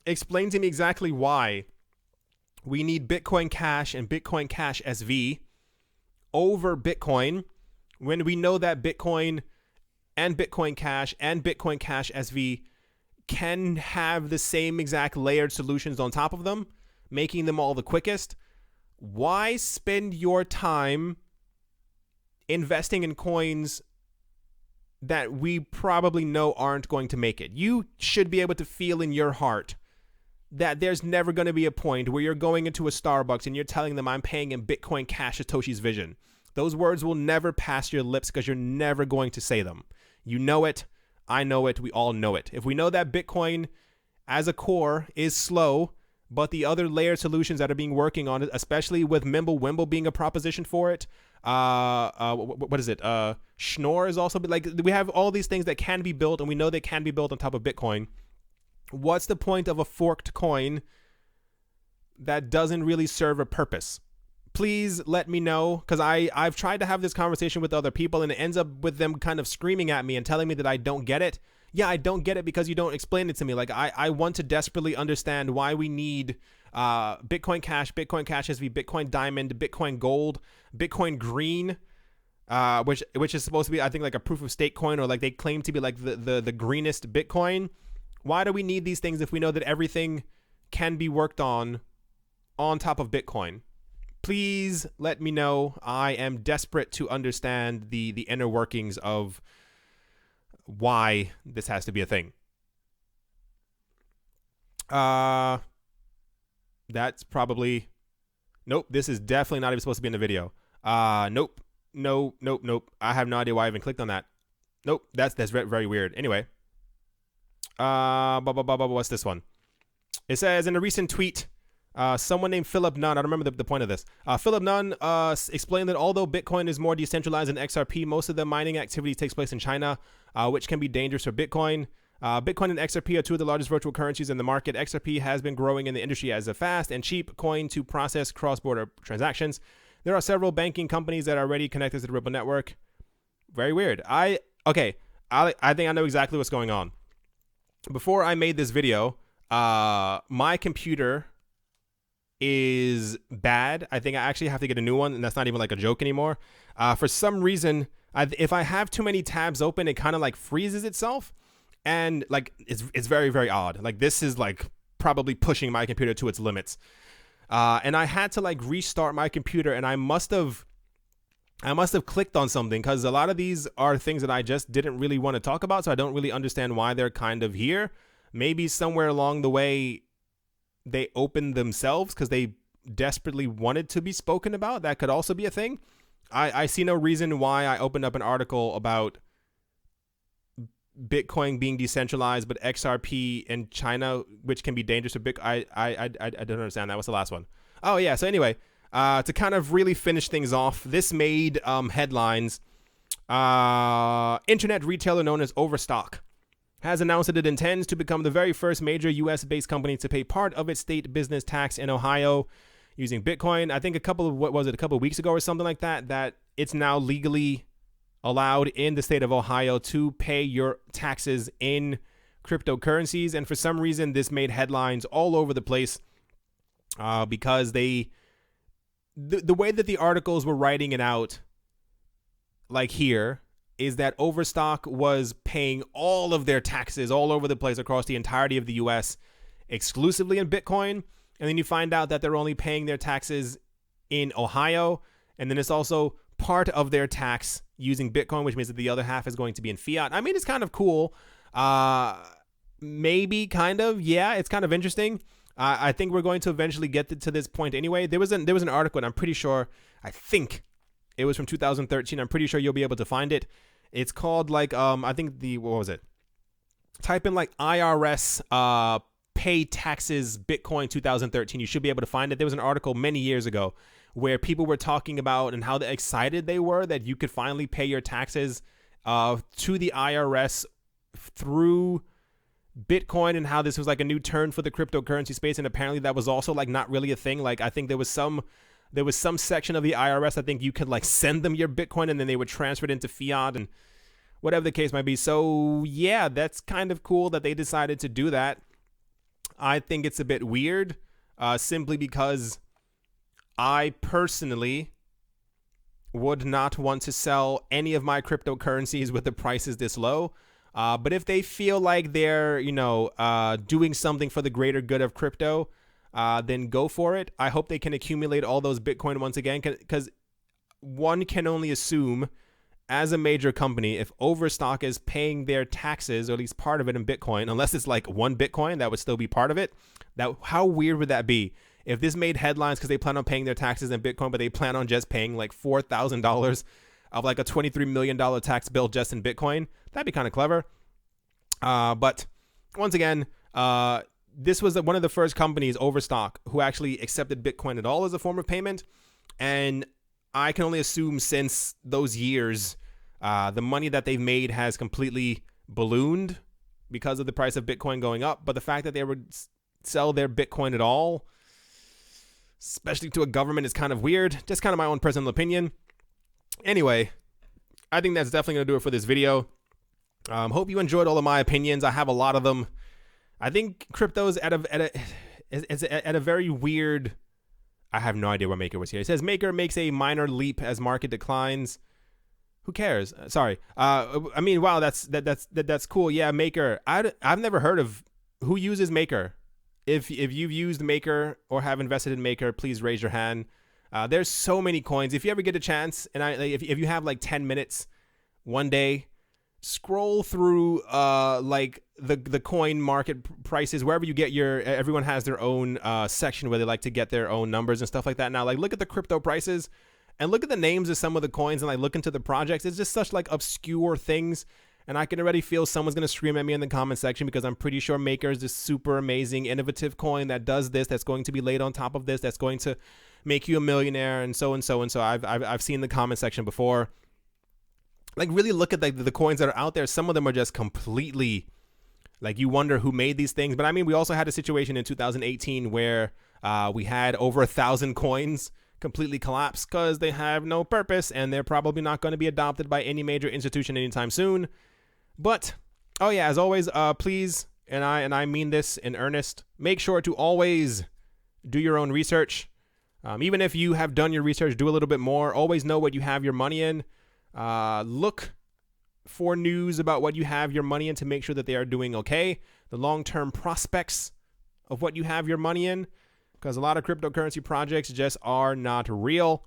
explain to me exactly why we need Bitcoin Cash and Bitcoin Cash SV over Bitcoin when we know that Bitcoin and Bitcoin Cash and Bitcoin Cash SV can have the same exact layered solutions on top of them, making them all the quickest. Why spend your time investing in coins that we probably know aren't going to make it? You should be able to feel in your heart that there's never going to be a point where you're going into a Starbucks and you're telling them, I'm paying in Bitcoin Cash Satoshi's vision. Those words will never pass your lips because you're never going to say them. You know it. I know it. We all know it. If we know that Bitcoin as a core is slow, but the other layered solutions that are being working on it, especially with Mimblewimble being a proposition for it, what is it? Schnorr is also, like, we have all these things that can be built, and we know they can be built on top of Bitcoin. What's the point of a forked coin that doesn't really serve a purpose? Please let me know, because I've tried to have this conversation with other people, and it ends up with them kind of screaming at me and telling me that I don't get it. Yeah, I don't get it because you don't explain it to me. Like, I want to desperately understand why we need Bitcoin Cash, Bitcoin Cash SV, Bitcoin Diamond, Bitcoin Gold, Bitcoin Green, which is supposed to be, I think, like a proof of stake coin, or like they claim to be like the greenest Bitcoin. Why do we need these things if we know that everything can be worked on top of Bitcoin? Please let me know. I am desperate to understand the inner workings of why this has to be a thing. That's probably, nope, this is definitely not even supposed to be in the video. Nope. I have no idea why I even clicked on that. Nope, that's very, very weird. Anyway, what's this one? It says in a recent tweet, someone named Philip Nunn, I don't remember the point of this. Philip Nunn explained that although Bitcoin is more decentralized than XRP, most of the mining activity takes place in China, which can be dangerous for Bitcoin. Bitcoin and XRP are two of the largest virtual currencies in the market. XRP has been growing in the industry as a fast and cheap coin to process cross-border transactions. There are several banking companies that are already connected to the Ripple network. Very weird. I think I know exactly what's going on. Before I made this video, my computer is bad. I think I actually have to get a new one, and that's not even like a joke anymore. For some reason, if I have too many tabs open, it kind of like freezes itself, and like it's very, very odd. Like, this is like probably pushing my computer to its limits. And I had to like restart my computer, and I must have clicked on something, because a lot of these are things that I just didn't really want to talk about, so I don't really understand why they're kind of here. Maybe somewhere along the way they opened themselves because they desperately wanted to be spoken about. That could also be a thing. I see no reason why I opened up an article about Bitcoin being decentralized, but XRP in China, which can be dangerous to Bitcoin. I don't understand that. What's the last one? Oh yeah. So anyway, to kind of really finish things off, this made headlines. Internet retailer known as Overstock has announced that it intends to become the very first major U.S.-based company to pay part of its state business tax in Ohio using Bitcoin. I think a couple of weeks ago or something like that, that it's now legally allowed in the state of Ohio to pay your taxes in cryptocurrencies. And for some reason, this made headlines all over the place because the way that the articles were writing it out, like here, is that Overstock was paying all of their taxes all over the place across the entirety of the US exclusively in Bitcoin. And then you find out that they're only paying their taxes in Ohio. And then it's also part of their tax using Bitcoin, which means that the other half is going to be in fiat. I mean, it's kind of cool. Maybe, kind of. Yeah, it's kind of interesting. I think we're going to eventually get to this point anyway. There was an article, and I'm pretty sure, I think it was from 2013. I'm pretty sure you'll be able to find it. It's called like, I think what was it? Type in like IRS pay taxes Bitcoin 2013. You should be able to find it. There was an article many years ago where people were talking about and how excited they were that you could finally pay your taxes to the IRS through Bitcoin, and how this was like a new turn for the cryptocurrency space. And apparently that was also like not really a thing. Like I think there was some section of the IRS, I think you could like send them your Bitcoin and then they would transfer it into fiat and whatever the case might be. So yeah, that's kind of cool that they decided to do that. I think it's a bit weird, simply because I personally would not want to sell any of my cryptocurrencies with the prices this low. But if they feel like they're, doing something for the greater good of crypto, then go for it. I hope they can accumulate all those Bitcoin once again, because one can only assume, as a major company, if Overstock is paying their taxes, or at least part of it in Bitcoin, unless it's like one Bitcoin, that would still be part of it. How weird would that be? If this made headlines because they plan on paying their taxes in Bitcoin, but they plan on just paying like $4,000 of like a $23 million tax bill just in Bitcoin, that'd be kind of clever. But once again, this was one of the first companies, Overstock, who actually accepted Bitcoin at all as a form of payment. And I can only assume since those years, the money that they've made has completely ballooned because of the price of Bitcoin going up. But the fact that they would sell their Bitcoin at all, especially to a government, is kind of weird. Just kind of my own personal opinion. Anyway, I think that's definitely going to do it for this video. Hope you enjoyed all of my opinions. I have a lot of them. I think crypto's at a very weird... I have no idea what Maker was here. It says Maker makes a minor leap as market declines. Who cares? Sorry. I mean, wow, that's cool. Yeah, Maker. I've never heard of who uses Maker. If you've used Maker or have invested in Maker, please raise your hand. There's so many coins. If you ever get a chance, and if you have like 10 minutes one day, scroll through like the coin market prices, wherever you get everyone has their own section where they like to get their own numbers and stuff like that. Now, like, look at the crypto prices and look at the names of some of the coins and like look into the projects. It's just such like obscure things. And I can already feel someone's going to scream at me in the comment section, because I'm pretty sure Maker is this super amazing, innovative coin that does this, that's going to be laid on top of this, that's going to make you a millionaire, and so and so and so. I've seen the comment section before. Like, really look at the coins that are out there. Some of them are just completely, like, you wonder who made these things. But I mean, we also had a situation in 2018 where we had over 1,000 coins completely collapse because they have no purpose, and they're probably not going to be adopted by any major institution anytime soon. But, oh yeah, as always, please, and I mean this in earnest, make sure to always do your own research. Even if you have done your research, do a little bit more. Always know what you have your money in. Look for news about what you have your money in to make sure that they are doing okay. The long-term prospects of what you have your money in, because a lot of cryptocurrency projects just are not real.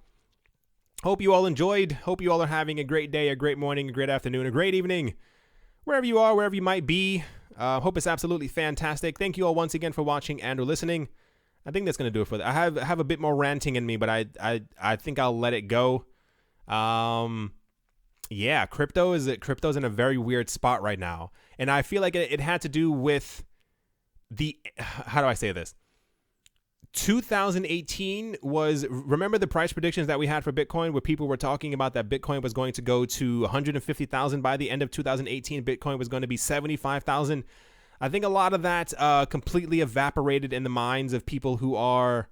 Hope you all enjoyed. Hope you all are having a great day, a great morning, a great afternoon, a great evening, wherever you are, wherever you might be. Hope it's absolutely fantastic. Thank you all once again for watching and or listening. I think that's going to do it for that. I have a bit more ranting in me, but I think I'll let it go. Yeah, crypto's in a very weird spot right now. And I feel like it had to do with how do I say this? 2018 was, remember the price predictions that we had for Bitcoin, where people were talking about that Bitcoin was going to go to 150,000 by the end of 2018. Bitcoin was going to be 75,000. I think a lot of that completely evaporated in the minds of people who are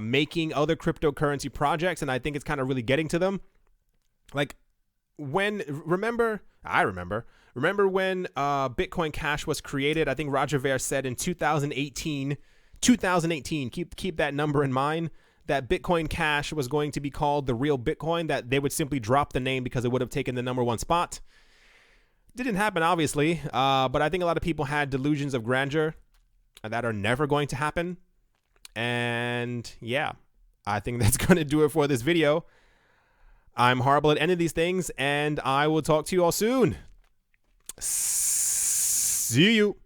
making other cryptocurrency projects, and I think it's kind of really getting to them. Like, Remember when Bitcoin Cash was created? I think Roger Ver said in 2018, keep that number in mind, that Bitcoin Cash was going to be called the real Bitcoin, that they would simply drop the name because it would have taken the #1 spot. Didn't happen, obviously, but I think a lot of people had delusions of grandeur that are never going to happen. And yeah, I think that's going to do it for this video. I'm horrible at any of these things, and I will talk to you all soon. See you.